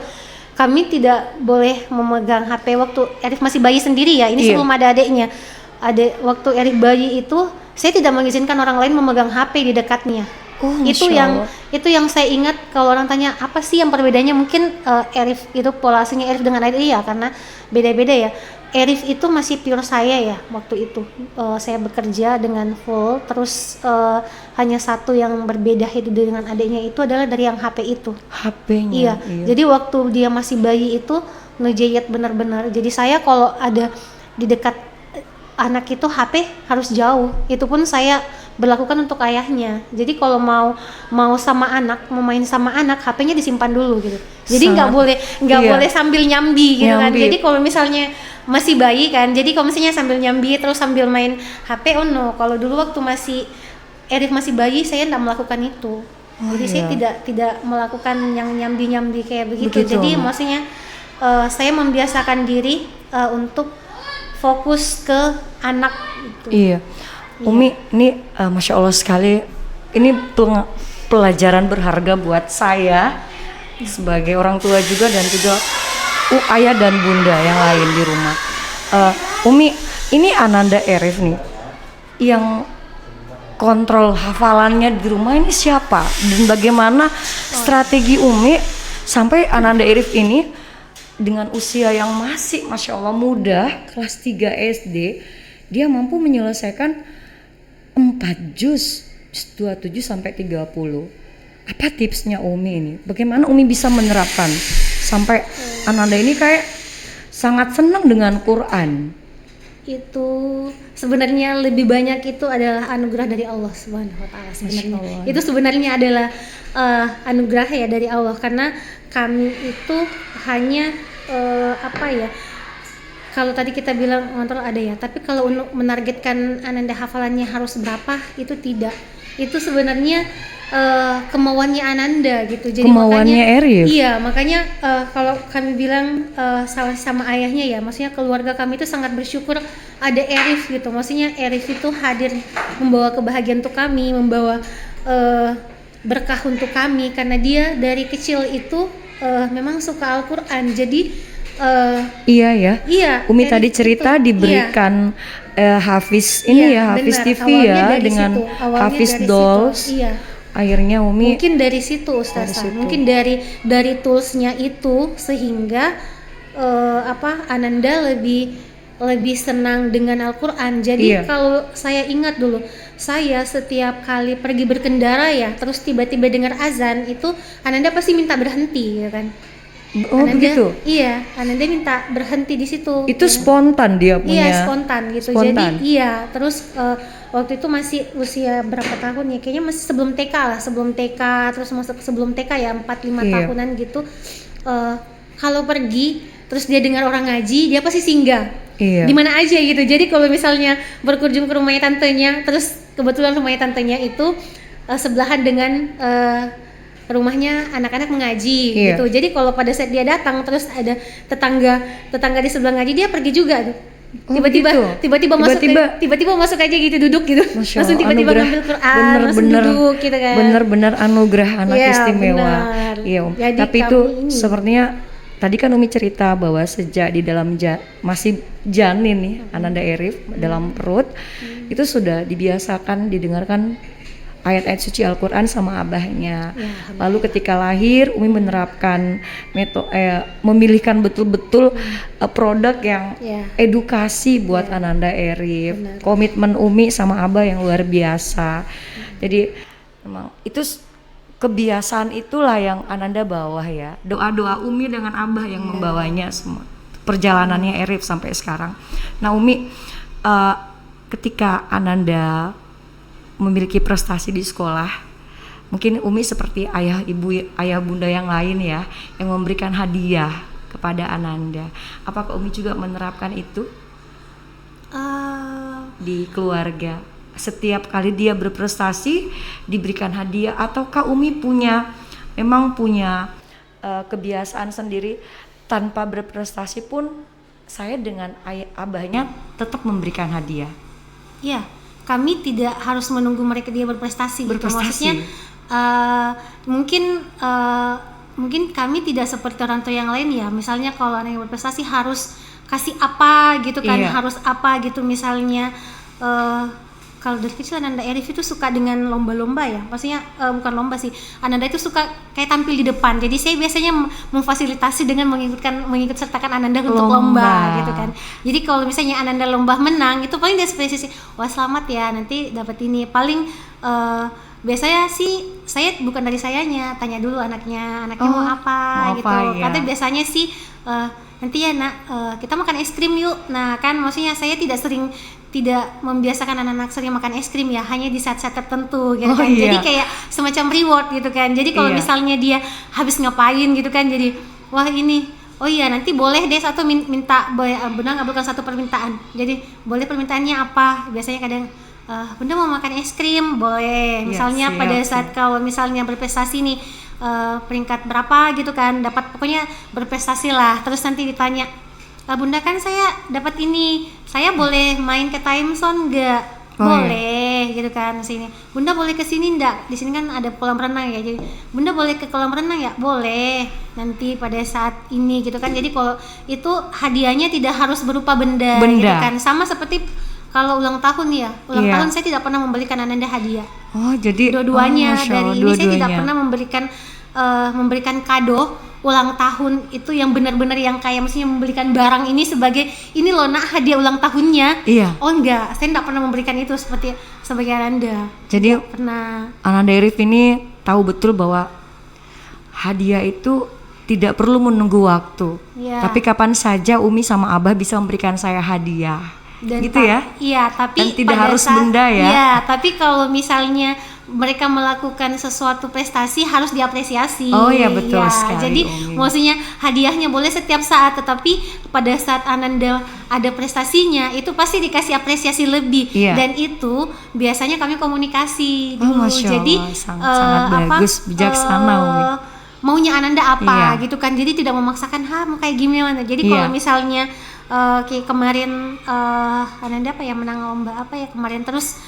kami tidak boleh memegang HP waktu Arif masih bayi sendiri ya. Ini sebelum ada adiknya. Waktu Arif bayi itu saya tidak mengizinkan orang lain memegang HP di dekatnya. Itu yang saya ingat. Kalau orang tanya apa sih yang perbedaannya, mungkin Arif itu pola asuhnya Arif dengan adik ya, karena beda-beda ya. Arif itu masih pure saya ya waktu itu. Saya bekerja dengan full, terus hanya satu yang berbeda itu dengan adiknya itu adalah dari yang HP itu. HP-nya. Iya. Jadi waktu dia masih bayi itu ngejayat benar-benar. Jadi saya kalau ada di dekat anak itu HP harus jauh. Itu pun saya berlakukan untuk ayahnya. Jadi kalau mau sama anak, mau main sama anak, HP-nya disimpan dulu gitu. Jadi nggak boleh sambil nyambi gitu kan. Jadi kalau misalnya masih bayi kan, jadi kalau misalnya sambil nyambi terus sambil main HP, oh no. Kalau dulu waktu Arif masih bayi, saya tidak melakukan itu. Jadi saya tidak melakukan yang nyambi kayak begitu. Jadi maksudnya saya membiasakan diri untuk fokus ke anak gitu. Iya. Umi, ini Masya Allah sekali. Ini pelajaran berharga buat saya sebagai orang tua juga, dan juga ayah dan bunda yang lain di rumah. Umi, ini Ananda Arif nih yang kontrol hafalannya di rumah ini siapa? Dan bagaimana strategi Umi sampai Ananda Arif ini dengan usia yang masih Masya Allah muda, kelas 3 SD, dia mampu menyelesaikan 4 juz 27 sampai 30. Apa tipsnya Umi ini? Bagaimana Umi bisa menerapkan sampai Ananda ini kayak sangat senang dengan Quran? Itu sebenarnya lebih banyak itu adalah anugerah dari Allah Subhanahu wa taala sebenarnya. Itu sebenarnya adalah anugerah ya dari Allah, karena kami itu hanya kalau tadi kita bilang ngontrol ada ya, tapi kalau untuk menargetkan Ananda hafalannya harus berapa itu tidak. Itu sebenarnya kemauannya Ananda gitu. Jadi Kemauannya makanya Arif. iya, makanya kalau kami bilang sama ayahnya ya, maksudnya keluarga kami itu sangat bersyukur ada Arif gitu. Maksudnya Arif itu hadir membawa kebahagiaan untuk kami, membawa berkah untuk kami karena dia dari kecil itu memang suka Al-Qur'an. Jadi Iya ya. iya, Umi Arif tadi cerita itu, diberikan Hafiz ini iya, ya, Hafiz benar. TV Awalnya ya dari dengan situ. Awalnya Hafiz dari Dolls. situ. Iya. Akhirnya Umi Mungkin dari situ Ustazah. Dari situ. Mungkin dari toolsnya itu sehingga Ananda lebih senang dengan Al-Qur'an. Jadi Iya. kalau saya ingat dulu, saya setiap kali pergi berkendara ya, terus tiba-tiba dengar azan itu Ananda pasti minta berhenti ya kan. Oh Ananda, begitu. iya, Ananda minta berhenti di situ. Itu ya. spontan dia punya. Iya, spontan gitu. Spontan. Jadi iya, terus waktu itu masih usia berapa tahun ya? Kayaknya masih sebelum TK lah, sebelum TK, terus masuk sebelum TK ya 4-5 Iya. tahunan gitu. Kalau pergi terus dia dengar orang ngaji, dia pasti singgah. Iya. Di mana aja gitu. Jadi kalau misalnya berkunjung ke rumahnya tantenya, terus kebetulan rumahnya tantenya itu sebelahan dengan rumahnya anak-anak mengaji Iya. gitu. Jadi kalau pada saat dia datang terus ada tetangga di sebelah ngaji, dia pergi juga tuh. Oh, Tiba-tiba gitu? tiba-tiba masuk aja gitu, duduk gitu. Masya Langsung Allah, tiba-tiba anugerah. ngambil Quran, langsung duduk gitu kan. Bener-bener anugerah anak Iya, istimewa. benar. Iya, Om. Jadi Tapi itu kami ini- sepertinya tadi kan Umi cerita bahwa sejak di dalam masih janin nih Ananda Arif dalam perut itu sudah dibiasakan didengarkan ayat-ayat suci Al-Quran sama abahnya. Ya, Lalu ketika lahir Umi menerapkan memilihkan betul-betul produk yang Ya. edukasi buat Ananda Arif. Benar. Komitmen Umi sama abah yang luar biasa. Jadi memang itu kebiasaan itulah yang Ananda bawa ya. Doa-doa Umi dengan abah yang membawanya semua. Perjalanannya Arif sampai sekarang. Nah Umi, ketika Ananda memiliki prestasi di sekolah, mungkin Umi seperti ayah bunda yang lain ya, yang memberikan hadiah kepada Ananda. Apakah Umi juga menerapkan itu di keluarga? Setiap kali dia berprestasi diberikan hadiah, ataukah Umi memang punya kebiasaan sendiri tanpa berprestasi pun saya dengan abahnya tetap memberikan hadiah? Iya, kami tidak harus menunggu mereka dia berprestasi. Gitu. Berprestasi. Maksudnya mungkin kami tidak seperti orang tua yang lain ya. Misalnya kalau anak yang berprestasi harus kasih apa gitu kan, Iya. harus apa gitu misalnya. Kalau dari kecil Ananda Arif itu suka dengan lomba-lomba ya, maksudnya bukan lomba sih, Ananda itu suka kayak tampil di depan, jadi saya biasanya memfasilitasi dengan mengikut sertakan Ananda untuk lomba gitu kan. Jadi kalau misalnya Ananda lomba menang, itu paling dia spesies, wah selamat ya nanti dapat ini. Paling biasanya sih saya bukan dari sayanya, tanya dulu anaknya mau apa gitu. Ya. Katanya biasanya sih nanti ya nak kita makan es krim yuk. Nah kan maksudnya saya tidak membiasakan anak-anak sering makan es krim ya, hanya di saat-saat tertentu gitu kan. Iya. Jadi kayak semacam reward gitu kan. Jadi kalau misalnya dia habis ngapain gitu kan, jadi wah ini, oh iya nanti boleh deh satu minta, Bunda ngabulkan satu permintaan. Jadi boleh permintaannya apa? Biasanya kadang Bunda mau makan es krim, boleh. Misalnya pada saat kalau misalnya berprestasi nih peringkat berapa gitu kan, dapat pokoknya berprestasi lah. Terus nanti ditanya, Bunda kan saya dapat ini, saya boleh main ke time zone nggak? Boleh gitu kan sini. Bunda boleh ke sini nggak? Di sini kan ada kolam renang ya, jadi Bunda boleh ke kolam renang ya? Boleh. Nanti pada saat ini gitu kan. Jadi kalau itu hadiahnya tidak harus berupa benda. Gitu kan. Sama seperti kalau ulang tahun ya, tahun saya tidak pernah memberikan Ananda hadiah. Oh jadi dua-duanya dari ini saya tidak dua-duanya. pernah memberikan kado ulang tahun itu yang benar-benar yang kayak maksudnya membelikan barang ini sebagai ini loh nak hadiah ulang tahunnya. Iya. Oh enggak, saya tidak pernah memberikan itu sebagai Ananda. Jadi Pernah. Ananda Arif ini tahu betul bahwa hadiah itu tidak perlu menunggu waktu. Ya. Tapi kapan saja Umi sama Abah bisa memberikan saya hadiah. Dan gitu ya? Iya, tapi dan tidak pada harus saat, benda ya. Iya, tapi kalau misalnya mereka melakukan sesuatu prestasi harus diapresiasi. Oh iya, betul ya, sekali, jadi Umi. maksudnya hadiahnya boleh setiap saat, tetapi pada saat Ananda ada prestasinya itu pasti dikasih apresiasi lebih. Iya. Dan itu biasanya kami komunikasi Oh, dulu. Masya Jadi Allah, sangat bagus, bijaksana, Umi. maunya Ananda apa Iya. gitu kan, jadi tidak memaksakan mau kayak gimana. Jadi kalau Iya. misalnya kayak kemarin Ananda apa ya, menang lomba apa ya kemarin, terus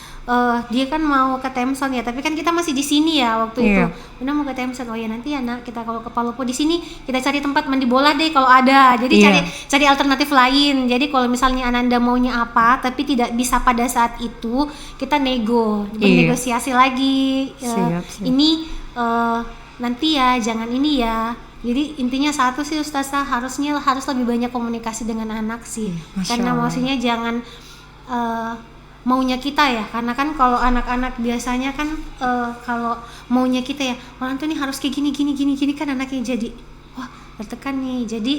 dia kan mau ke Temson ya, tapi kan kita masih di sini ya waktu itu. Iya. Bunda mau ke Temson, oh ya nanti ya nak, kita kalau ke Palopo di sini kita cari tempat mandi bola deh kalau ada. Jadi Iya. cari alternatif lain. Jadi kalau misalnya Ananda maunya apa tapi tidak bisa pada saat itu, kita bernegosiasi lagi. Siap. Ini nanti ya, jangan ini ya. Jadi intinya satu sih Ustazah, harus lebih banyak komunikasi dengan anak sih. Masya Karena Allah. maksudnya jangan maunya kita ya, karena kan kalau anak-anak biasanya kan kalau maunya kita ya, orang tuh nih harus kayak gini kan anaknya jadi wah tertekan nih. Jadi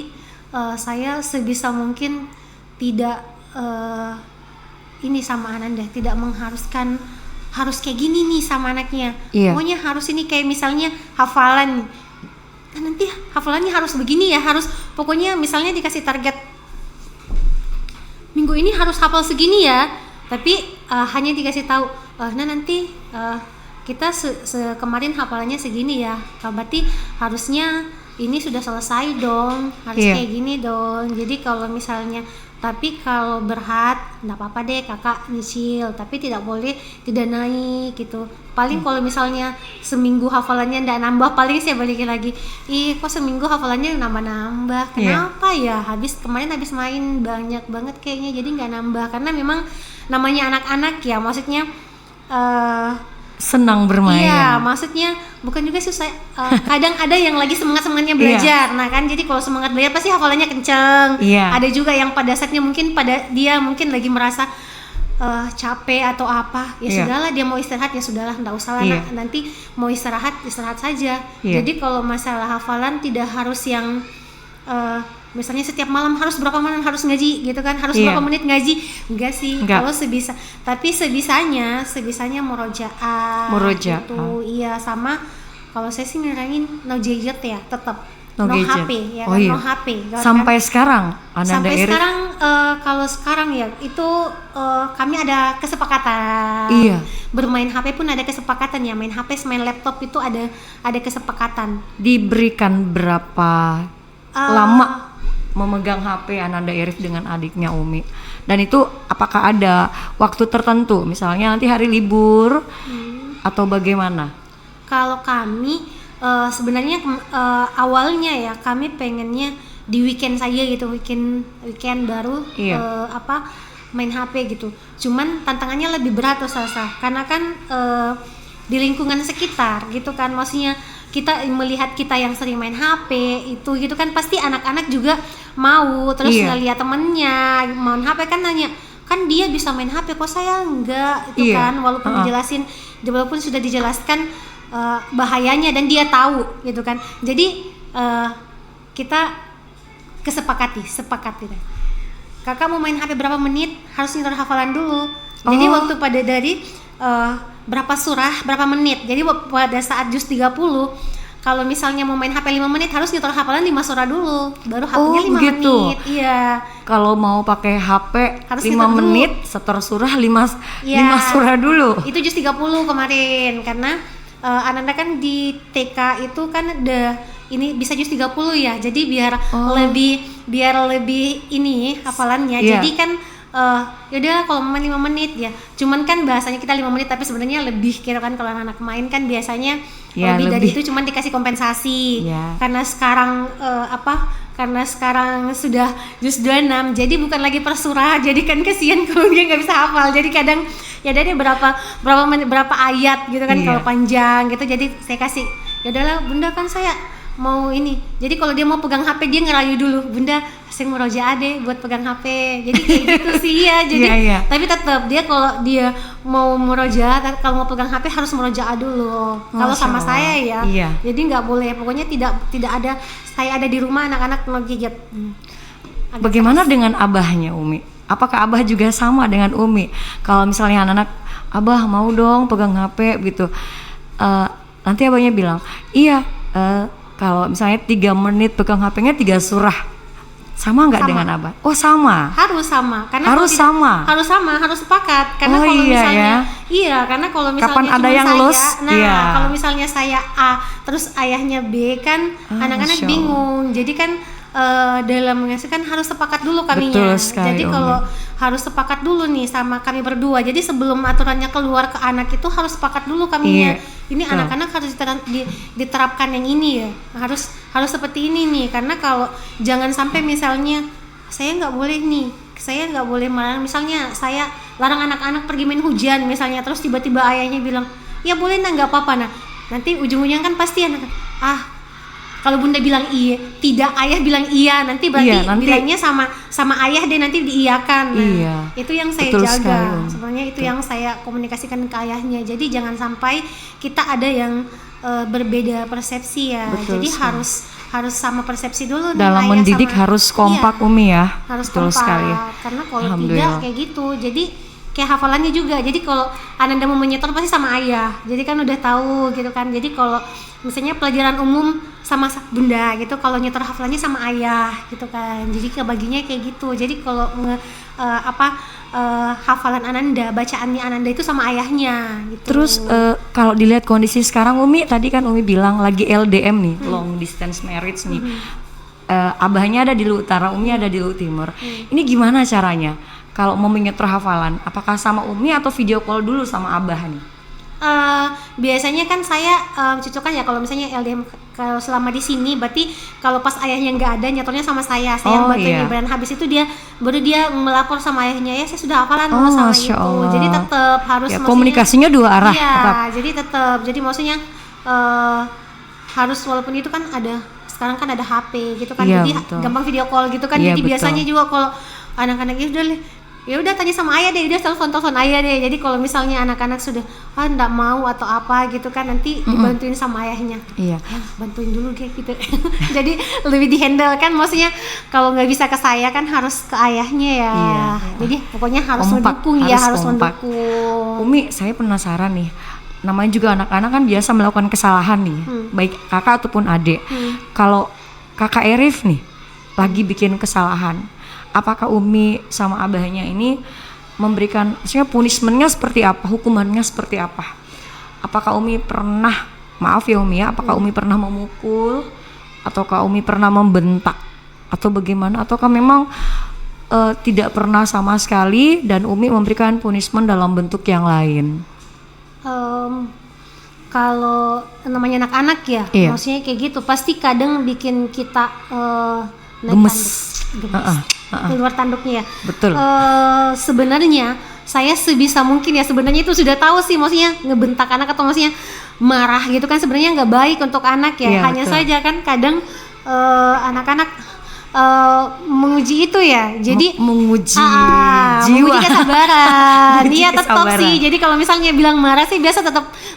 saya sebisa mungkin tidak ini sama Ananda, tidak mengharuskan harus kayak gini nih sama anaknya. Iya. Pokoknya harus ini, kayak misalnya hafalan. Nah, nanti hafalannya harus begini ya, harus pokoknya misalnya dikasih target minggu ini harus hafal segini ya, tapi hanya dikasih tahu nah nanti kita kemarin hafalannya segini ya, berarti harusnya ini sudah selesai dong, harus Iya. kayak gini dong. Jadi kalau misalnya, tapi kalau berat nggak apa-apa deh kakak nyicil, tapi tidak boleh tidak naik gitu. Paling kalau misalnya seminggu hafalannya nggak nambah, paling saya balikin lagi, kok seminggu hafalannya nambah-nambah, kenapa ya, kemarin habis main banyak banget kayaknya, jadi nggak nambah. Karena memang namanya anak-anak ya, maksudnya Senang bermain. iya, maksudnya bukan juga susah. Kadang ada yang lagi semangatnya belajar, nah kan, jadi kalau semangat belajar pasti hafalannya kenceng. Iya. Ada juga yang pada saatnya mungkin dia mungkin lagi merasa capek atau apa, ya Iya. sudahlah, dia mau istirahat ya sudahlah, nggak usah lah Iya. nanti mau istirahat saja. Iya. Jadi kalau masalah hafalan tidak harus yang misalnya setiap malam harus berapa malam harus ngaji gitu kan, harus Iya. berapa menit ngaji, enggak sih. Enggak. Kalau tapi sebisanya murojaah Murojaah. gitu. Iya, sama kalau saya sih nyaranin no gadget ya, tetap No gadget. HP ya Oh kan, iya. no HP kan. Sampai sekarang Ananda Sampai Erik. sekarang kalau sekarang ya itu kami ada kesepakatan. Iya. Bermain HP pun ada kesepakatan ya, main HP main laptop itu ada kesepakatan. Diberikan berapa lama memegang HP Ananda Erik dengan adiknya Umi, dan itu apakah ada waktu tertentu, misalnya nanti hari libur atau bagaimana? Kalau kami sebenarnya awalnya ya kami pengennya di weekend saja gitu, weekend baru Iya. main HP gitu. Cuman tantangannya lebih berat tuh Sasa, karena kan di lingkungan sekitar gitu kan, maksudnya kita melihat kita yang sering main HP itu gitu kan, pasti anak-anak juga mau, terus Iya. ngeliat temennya main HP kan, nanya kan dia bisa main HP kok saya enggak itu Iya. kan, walaupun walaupun sudah dijelaskan bahayanya dan dia tahu gitu kan. Jadi kita sepakat gitu. Kakak mau main HP berapa menit harus nyetor hafalan dulu. Jadi waktu pada dari berapa surah berapa menit. Jadi pada saat juz 30 kalau misalnya mau main HP 5 menit harus nyetor hafalan 5 surah dulu. Baru HP-nya 5 begitu. menit. Iya. Kalau mau pakai HP Harus 5 nyetor dulu. menit, setor surah 5 Iya. surah dulu. Itu juz 30 kemarin, karena Ananda kan di TK itu kan ini bisa juz 30 ya. Jadi biar lebih ini hafalannya. Iya. Jadi kan yaudah kalau main 5 menit ya. Cuman kan bahasanya kita 5 menit tapi sebenarnya lebih, kira kan kalau anak main kan biasanya Ya, lebih dari lebih. itu, cuman dikasih kompensasi. Ya. Karena sekarang karena sekarang sudah juz 26, jadi bukan lagi per surah, jadi kan kasihan kalau dia nggak bisa hafal. Jadi kadang ya dari berapa ayat gitu kan, Iya. kalau panjang gitu. Jadi saya kasih, ya udahlah Bunda, kan saya mau ini. Jadi kalau dia mau pegang HP dia ngerayu dulu, Bunda saya murojaah deh buat pegang HP. Jadi kayak gitu sih ya. Jadi Iya. tapi tetap dia kalau dia mau murojaah, kalau mau pegang HP harus murojaah dulu. Kalau Masya sama Allah. saya ya. Iya. Jadi nggak boleh, pokoknya tidak ada, saya ada di rumah anak-anak no gadget. Bagaimana dengan abahnya Umi? Apakah Abah juga sama dengan Umi? Kalau misalnya anak-anak, Abah mau dong pegang HP gitu, nanti abahnya bilang, iya, kalau misalnya 3 menit pegang HP-nya 3 surah. Sama nggak dengan Abah? Oh sama. Harus sama, karena Harus sama. harus sepakat. Karena Oh, kalau iya, misalnya, ya. iya, karena kalau misalnya Kapan ada cuma yang saya, los, nah iya. kalau misalnya saya A, terus ayahnya B kan, anak-anak Masya Allah. bingung. Jadi kan dalam mengasuh kan harus sepakat dulu kaminya. Betul sekali, Jadi Umi. kalau harus sepakat dulu nih sama kami berdua. Jadi sebelum aturannya keluar ke anak itu harus sepakat dulu kaminya. Iya, Ini betul. anak-anak harus diterapkan yang ini ya. Harus seperti ini nih. Karena kalau jangan sampai misalnya saya nggak boleh nih, saya nggak boleh marah. Misalnya saya larang anak-anak pergi main hujan misalnya, terus tiba-tiba ayahnya bilang, ya boleh nah, nggak apa-apa. Nah nanti ujung-ujungnya kan pasti anak, kalau bunda bilang iya, tidak, ayah bilang iya, nanti berarti Iya, nanti- bilangnya sama ayah deh, nanti diiyakan. Nah, Iya, itu yang saya betul jaga. sekali, Om. Sebenarnya itu yang saya komunikasikan ke ayahnya. Jadi jangan sampai kita ada yang berbeda persepsi ya. Betul Jadi sekali. harus sama persepsi dulu nih, Dalam ayah mendidik sama- harus kompak, Iya, Umi ya. harus Betul kompak. sekali. Karena kalau tidak Alhamdulillah. kayak gitu. Jadi kayak hafalannya juga. Jadi kalau Ananda mau menyetor pasti sama ayah. Jadi kan udah tahu gitu kan. Jadi kalau misalnya pelajaran umum sama bunda gitu, kalau nyetor hafalannya sama ayah gitu kan. Jadi kebaginya kayak gitu. Jadi kalau hafalan Ananda, bacaannya Ananda itu sama ayahnya gitu. Terus kalau dilihat kondisi sekarang, Umi tadi kan Umi bilang lagi LDM nih, long distance marriage nih. Abahnya ada di Lu Utara, Umi ada di Lu Timur. Ini gimana caranya? Kalau mau menyetor hafalan, apakah sama Umi atau video call dulu sama Abah nih? Biasanya kan saya cocokkan ya kalau misalnya LDM kalau selama di sini, berarti kalau pas ayahnya nggak ada nyetornya sama saya yang Oh, bantuin iya. nyebaran. Habis itu baru dia melapor sama ayahnya, ya saya sudah hafalan Oh, sama Masya itu. Allah. Jadi tetap harus Ya, maksudnya- komunikasinya 2 arah. Iya, tetap. jadi maksudnya harus, walaupun itu kan ada sekarang kan ada HP gitu kan, Iya, jadi betul. gampang video call gitu kan. Iya, Jadi betul. biasanya juga kalau anak-anak ya udah tanya sama ayah deh, udah telepon ayah deh. Jadi kalau misalnya anak-anak sudah nggak mau atau apa gitu kan, nanti dibantuin sama ayahnya. Iya. Ya, bantuin dulu kayak gitu. Jadi lebih dihandle kan, maksudnya kalau nggak bisa ke saya kan harus ke ayahnya ya. Iya. Jadi pokoknya harus Kompak, mendukung ya, harus kompak. mendukung. Umi, saya penasaran nih. Namanya juga anak-anak kan biasa melakukan kesalahan nih, baik kakak ataupun adik. Kalau kakak Erif nih lagi bikin kesalahan, apakah Umi sama abahnya ini memberikan, maksudnya punishmentnya seperti apa, hukumannya seperti apa? Apakah Umi pernah, maaf ya Umi ya, apakah Umi pernah memukul, ataukah Umi pernah membentak, atau bagaimana? Ataukah memang tidak pernah sama sekali dan Umi memberikan punishment dalam bentuk yang lain? Kalau namanya anak-anak ya, Iya. maksudnya kayak gitu, pasti kadang bikin kita naik Gemes. tanduk. Gemes. Keluar tanduknya ya. Betul. Sebenarnya saya sebisa mungkin ya, sebenarnya itu sudah tahu sih, maksudnya ngebentak anak atau maksudnya marah gitu kan sebenarnya nggak baik untuk anak ya. Iya, Hanya betul. saja kan kadang anak-anak menguji itu ya, jadi menguji menguji jiwa. kesabaran. Menguji Iya tetap kesabaran. sih. Jadi kalau misalnya bilang marah sih biasa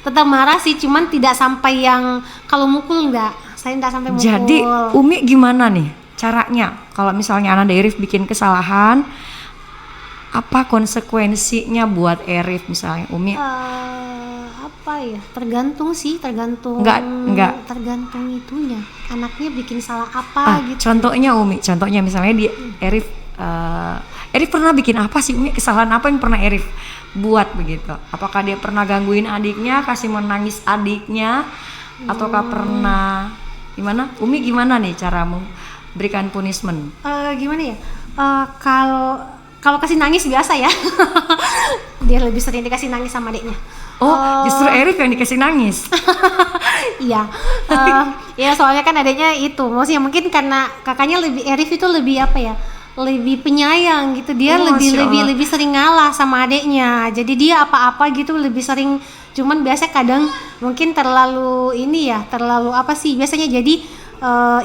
tetap marah sih, cuman tidak sampai yang kalau mukul enggak. Saya enggak sampai mukul. Jadi Umi gimana nih caranya kalau misalnya anak Erif bikin kesalahan, apa konsekuensinya buat Erif misalnya Umi? Apa ya? Tergantung sih, tergantung tergantung itunya. Anaknya bikin salah apa gitu. Contohnya Umi, contohnya misalnya di Erif Erif pernah bikin apa sih Umi? Kesalahan apa yang pernah Erif buat begitu? Apakah dia pernah gangguin adiknya, kasih menangis adiknya, ataukah pernah gimana? Umi gimana nih cara memberikan punishment? Gimana ya? Kalau kasih nangis biasa ya. Dia lebih sering dikasih nangis sama adiknya. Oh, justru Erif yang dikasih nangis. Iya. Ya soalnya kan adiknya itu, maksudnya mungkin karena kakaknya Erif itu lebih apa ya? Lebih penyayang gitu. Dia Oh, Masya Allah. lebih sering ngalah sama adiknya. Jadi dia apa-apa gitu lebih sering, cuman biasa kadang mungkin terlalu apa sih biasanya, jadi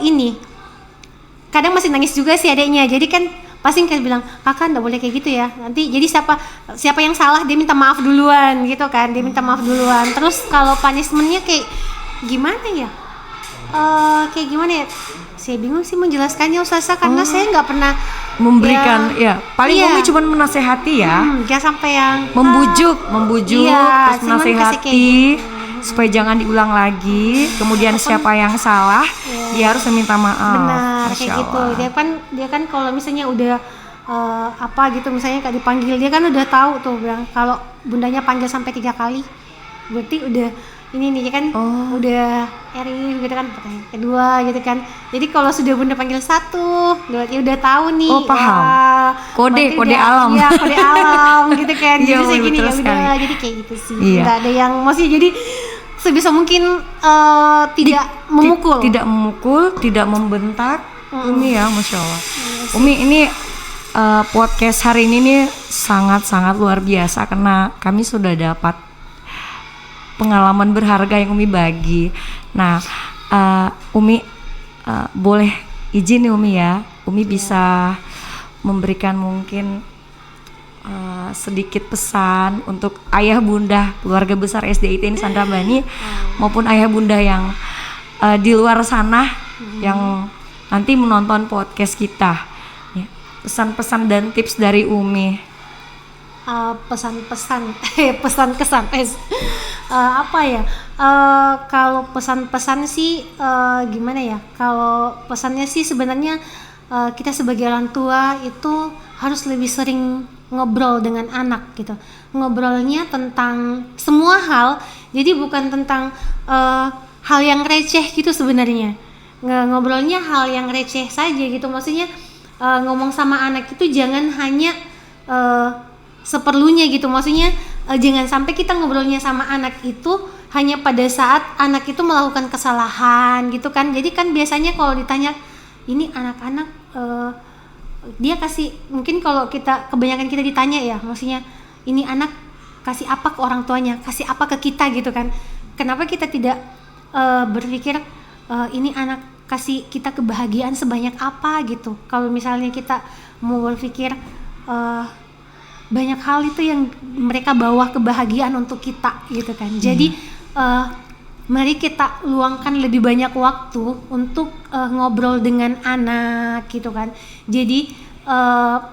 ini kadang masih nangis juga sih adiknya. Jadi kan pasti kayak bilang, kakak nggak boleh kayak gitu ya, nanti jadi siapa yang salah dia minta maaf duluan gitu kan, dia minta maaf duluan. Terus kalau punishmentnya kayak gimana ya, saya bingung sih menjelaskannya Ustazah karena saya nggak pernah memberikan paling iya. Umi cuma menasehati ya, ya sampai yang membujuk iya, terus cuman kasih kayak menasehati gitu. supaya jangan diulang lagi. Kemudian siapa yang salah dia harus meminta maaf. Benar, Masya kayak gitu. Allah. Dia kan kalau misalnya udah apa gitu, misalnya kayak dipanggil, dia kan udah tahu tuh bilang kalau bundanya panggil sampai 3 kali, berarti udah ini nih kan udah Erif gitu kan, pertanyaan kedua gitu kan. Jadi kalau sudah bunda panggil 1, berarti udah tahu nih. Oh, paham. Wah, Kode udah, alam. Iya, kode alam gitu kan. Iya, Jadi saya gini betul ya sekali. udah, jadi kayak gitu sih. Iya. Nggak ada yang maksudnya jadi sebisa mungkin tidak memukul. Tidak memukul, tidak membentak. Umi ya, Masya Allah. Umi ini podcast hari ini nih sangat-sangat luar biasa karena kami sudah dapat pengalaman berharga yang Umi bagi. Nah, Umi boleh izin nih Umi ya, Umi bisa memberikan mungkin sedikit pesan untuk ayah bunda keluarga besar SDIT Insan Rabbani maupun ayah bunda yang di luar sana yang nanti menonton podcast kita. Ya, pesan-pesan dan tips dari Umi. Pesan-pesan pesan kesan apa ya, kalau pesan-pesan sih gimana ya, kalau pesannya sih sebenarnya kita sebagai orang tua itu harus lebih sering ngobrol dengan anak gitu, ngobrolnya tentang semua hal, jadi bukan tentang hal yang receh gitu sebenarnya, ngobrolnya hal yang receh saja gitu, maksudnya ngomong sama anak itu jangan hanya seperlunya gitu, maksudnya jangan sampai kita ngobrolnya sama anak itu hanya pada saat anak itu melakukan kesalahan gitu kan. Jadi kan biasanya kalau ditanya ini anak-anak dia kasih, mungkin kalau kita kebanyakan kita ditanya ya, maksudnya ini anak kasih apa ke orang tuanya, kasih apa ke kita gitu kan. Kenapa kita tidak berpikir ini anak kasih kita kebahagiaan sebanyak apa gitu. Kalau misalnya kita mau berpikir banyak hal itu yang mereka bawa kebahagiaan untuk kita gitu kan. Jadi mari kita luangkan lebih banyak waktu untuk ngobrol dengan anak gitu kan. Jadi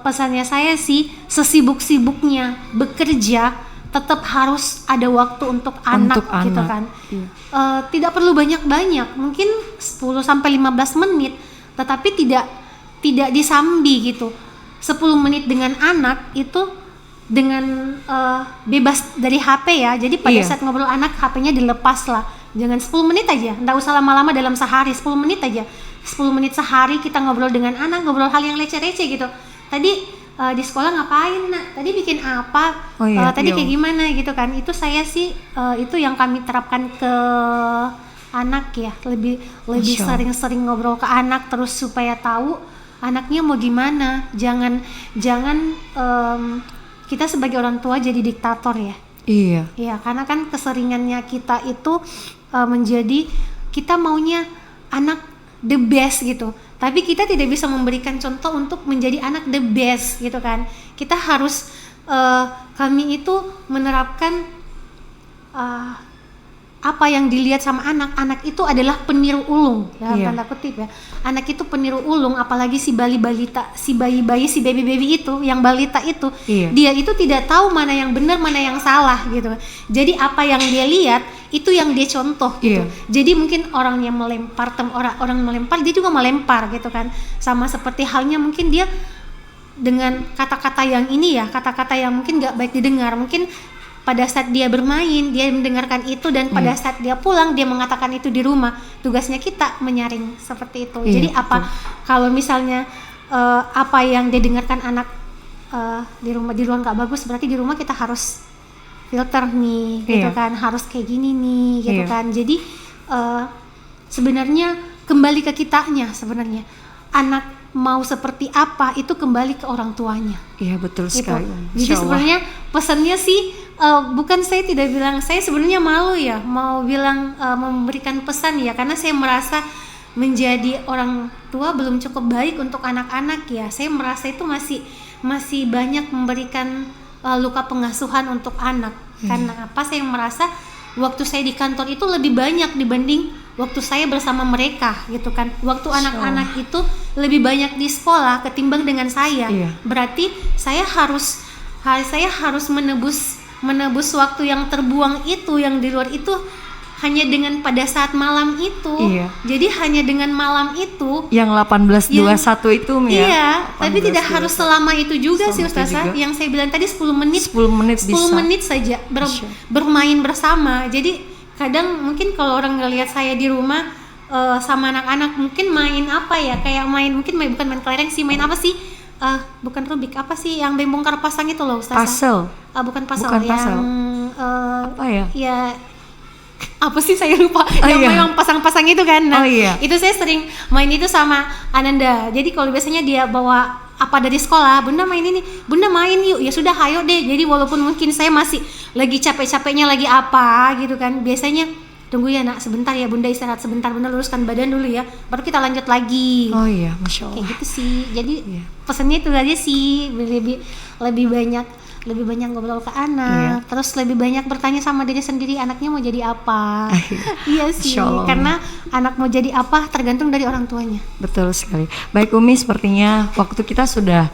pesannya saya sih, sesibuk-sibuknya bekerja tetap harus ada waktu untuk anak gitu kan. Tidak perlu banyak-banyak, mungkin 10 sampai 15 menit, tetapi tidak disambi gitu. 10 menit dengan anak itu dengan bebas dari HP ya. Jadi pada saat ngobrol anak HP-nya dilepas lah. Jangan 10 menit aja, enggak usah lama-lama dalam sehari, 10 menit aja. 10 menit sehari kita ngobrol dengan anak, ngobrol hal yang receh-receh gitu. Tadi di sekolah ngapain nak? Tadi bikin apa? Tadi kayak gimana gitu kan. Itu saya sih itu yang kami terapkan ke anak ya. Lebih sering-sering ngobrol ke anak terus supaya tahu anaknya mau gimana. Jangan kita sebagai orang tua jadi diktator ya. Iya, karena kan keseringannya kita itu menjadi kita maunya anak the best gitu. Tapi kita tidak bisa memberikan contoh untuk menjadi anak the best gitu kan. Kita harus kami itu menerapkan apa yang dilihat sama anak itu adalah peniru ulung dalam tanda kutip ya. Anak itu peniru ulung, apalagi si balita, si bayi-bayi, si baby itu, yang balita itu, dia itu tidak tahu mana yang benar, mana yang salah gitu. Jadi apa yang dia lihat itu yang dia contoh gitu. Jadi mungkin orang yang melempar, orang melempar, dia juga melempar gitu kan. Sama seperti halnya mungkin dia dengan kata-kata yang ini ya, kata-kata yang mungkin nggak baik didengar, mungkin pada saat dia bermain, dia mendengarkan itu, dan pada saat dia pulang, dia mengatakan itu di rumah. Tugasnya kita menyaring seperti itu. Jadi apa, kalau misalnya apa yang dia dengarkan anak di luar nggak bagus, berarti di rumah kita harus filter nih, gitu kan, harus kayak gini nih, gitu kan. Jadi sebenarnya kembali ke kitanya sebenarnya. Anak mau seperti apa itu kembali ke orang tuanya. Iya betul sekali. Jadi sebenarnya pesannya sih bukan, saya tidak bilang, saya sebenarnya malu ya mau bilang memberikan pesan ya, karena saya merasa menjadi orang tua belum cukup baik untuk anak-anak ya. Saya merasa itu masih banyak memberikan luka pengasuhan untuk anak. Karena apa? Saya merasa waktu saya di kantor itu lebih banyak dibanding waktu saya bersama mereka gitu kan. Waktu anak-anak itu lebih banyak di sekolah ketimbang dengan saya. Iya. Berarti saya harus menebus waktu yang terbuang itu, yang di luar itu, hanya dengan pada saat malam itu. Iya. Jadi hanya dengan malam itu Yang 1821 itu Mi, ya. iya, tapi tidak 18.21. harus selama itu juga Selama sih itu Ustazah. juga. Yang saya bilang tadi 10 menit 10 menit 10 bisa. menit saja Bisa. bermain bersama. Jadi kadang mungkin kalau orang ngelihat saya di rumah sama anak-anak mungkin main apa ya, kayak bukan main kelereng sih, main apa sih, bukan Rubik, apa sih yang bongkar pasang itu loh Ustazah. Puzzle. Bukan puzzle, Bukan yang puzzle. Apa ya? ya apa sih saya lupa, yang iya. memang pasang-pasang itu kan. Nah, Oh, iya. itu saya sering main itu sama Ananda. Jadi kalau biasanya dia bawa apa dari sekolah, Bunda main ini, Bunda main yuk, ya sudah ayo deh. Jadi walaupun mungkin saya masih lagi capek-capeknya lagi apa gitu kan, biasanya tunggu ya nak sebentar ya Bunda, istirahat sebentar, Bunda luruskan badan dulu ya, baru kita lanjut lagi. Oh iya, Masya Kayak Allah. gitu sih. Jadi Iya. pesannya itu aja sih, lebih banyak ngobrol ke anak, terus lebih banyak bertanya sama diri sendiri, anaknya mau jadi apa. Iya sih, Insya Allah. karena anak mau jadi apa tergantung dari orang tuanya. Betul sekali. Baik Umi, sepertinya waktu kita sudah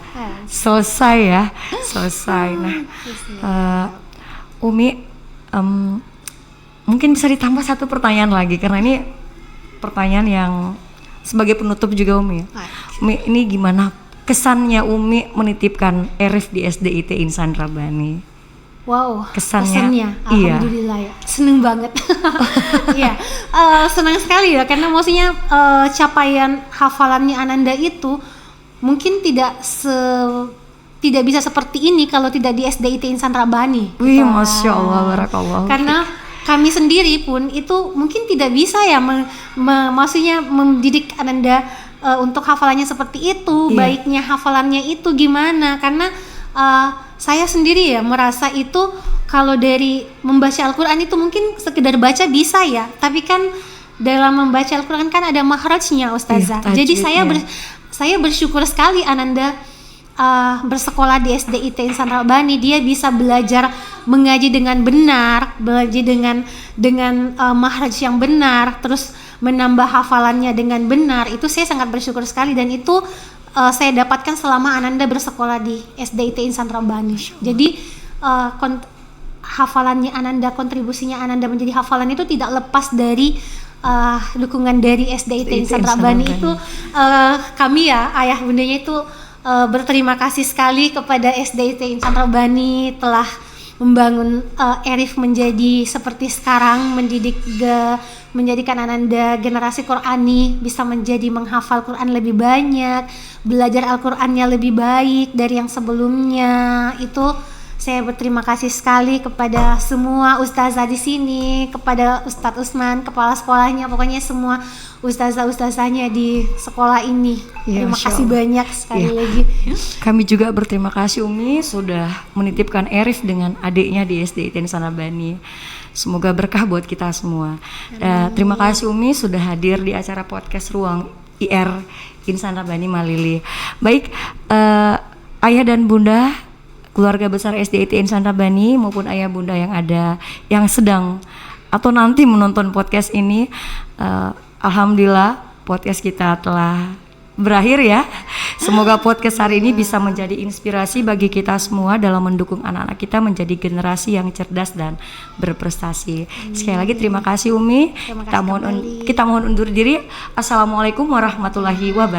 selesai ya. Selesai. Nah, Umi, mungkin bisa ditambah satu pertanyaan lagi, karena ini pertanyaan yang sebagai penutup juga Umi. Umi, ini gimana kesannya Umi menitipkan Arif di SDIT Insan Rabbani? Wow, Kesannya, iya. alhamdulillah ya, seneng banget. Iya, senang sekali ya, karena maksudnya capaian hafalannya Ananda itu mungkin tidak bisa seperti ini kalau tidak di SDIT Insan Rabbani. Wih, Masya Allah, barakallah. Karena kami sendiri pun itu mungkin tidak bisa ya maksudnya mendidik Ananda untuk hafalannya seperti itu. Iya. Baiknya hafalannya itu gimana, karena saya sendiri ya merasa itu kalau dari membaca Al-Quran itu mungkin sekedar baca bisa ya, tapi kan dalam membaca Al-Quran kan ada makhrajnya Ustazah. Iya, Jadi tajwidnya. saya bersyukur sekali Ananda bersekolah di SDIT Insan Rabbani, dia bisa belajar mengaji dengan benar, belajar dengan makhraj yang benar, terus menambah hafalannya dengan benar. Itu saya sangat bersyukur sekali, dan itu saya dapatkan selama Ananda bersekolah di SDIT Insan Rabbani. Jadi hafalannya Ananda, kontribusinya Ananda menjadi hafalan itu tidak lepas dari dukungan dari SDIT Insan Rabbani. Itu kami ya, ayah bundanya itu berterima kasih sekali kepada SDIT Insan Rabbani telah membangun Arif menjadi seperti sekarang, menjadikan Ananda generasi Qurani bisa menjadi menghafal Quran lebih banyak, belajar Al-Qur'annya lebih baik dari yang sebelumnya. Itu saya berterima kasih sekali kepada semua ustazah di sini, kepada Ustadz Usman, kepala sekolahnya, pokoknya semua ustazah-ustazahnya di sekolah ini. Ya, Terima Masya kasih Allah. banyak sekali Ya. lagi. Kami juga berterima kasih Umi sudah menitipkan Arif dengan adiknya di SDIT Insan Rabbani. Semoga berkah buat kita semua. Terima kasih Umi sudah hadir di acara podcast Ruang IR Insan Rabbani Malili. Baik, ayah dan bunda, keluarga besar SDIT Insan Rabbani maupun ayah bunda yang sedang atau nanti menonton podcast ini, alhamdulillah podcast kita telah berakhir ya. Semoga podcast hari ini bisa menjadi inspirasi bagi kita semua dalam mendukung anak-anak kita menjadi generasi yang cerdas dan berprestasi. Sekali lagi terima kasih Umi. Terima kasih kembali. Kita mohon undur diri. Assalamualaikum warahmatullahi wabarakatuh.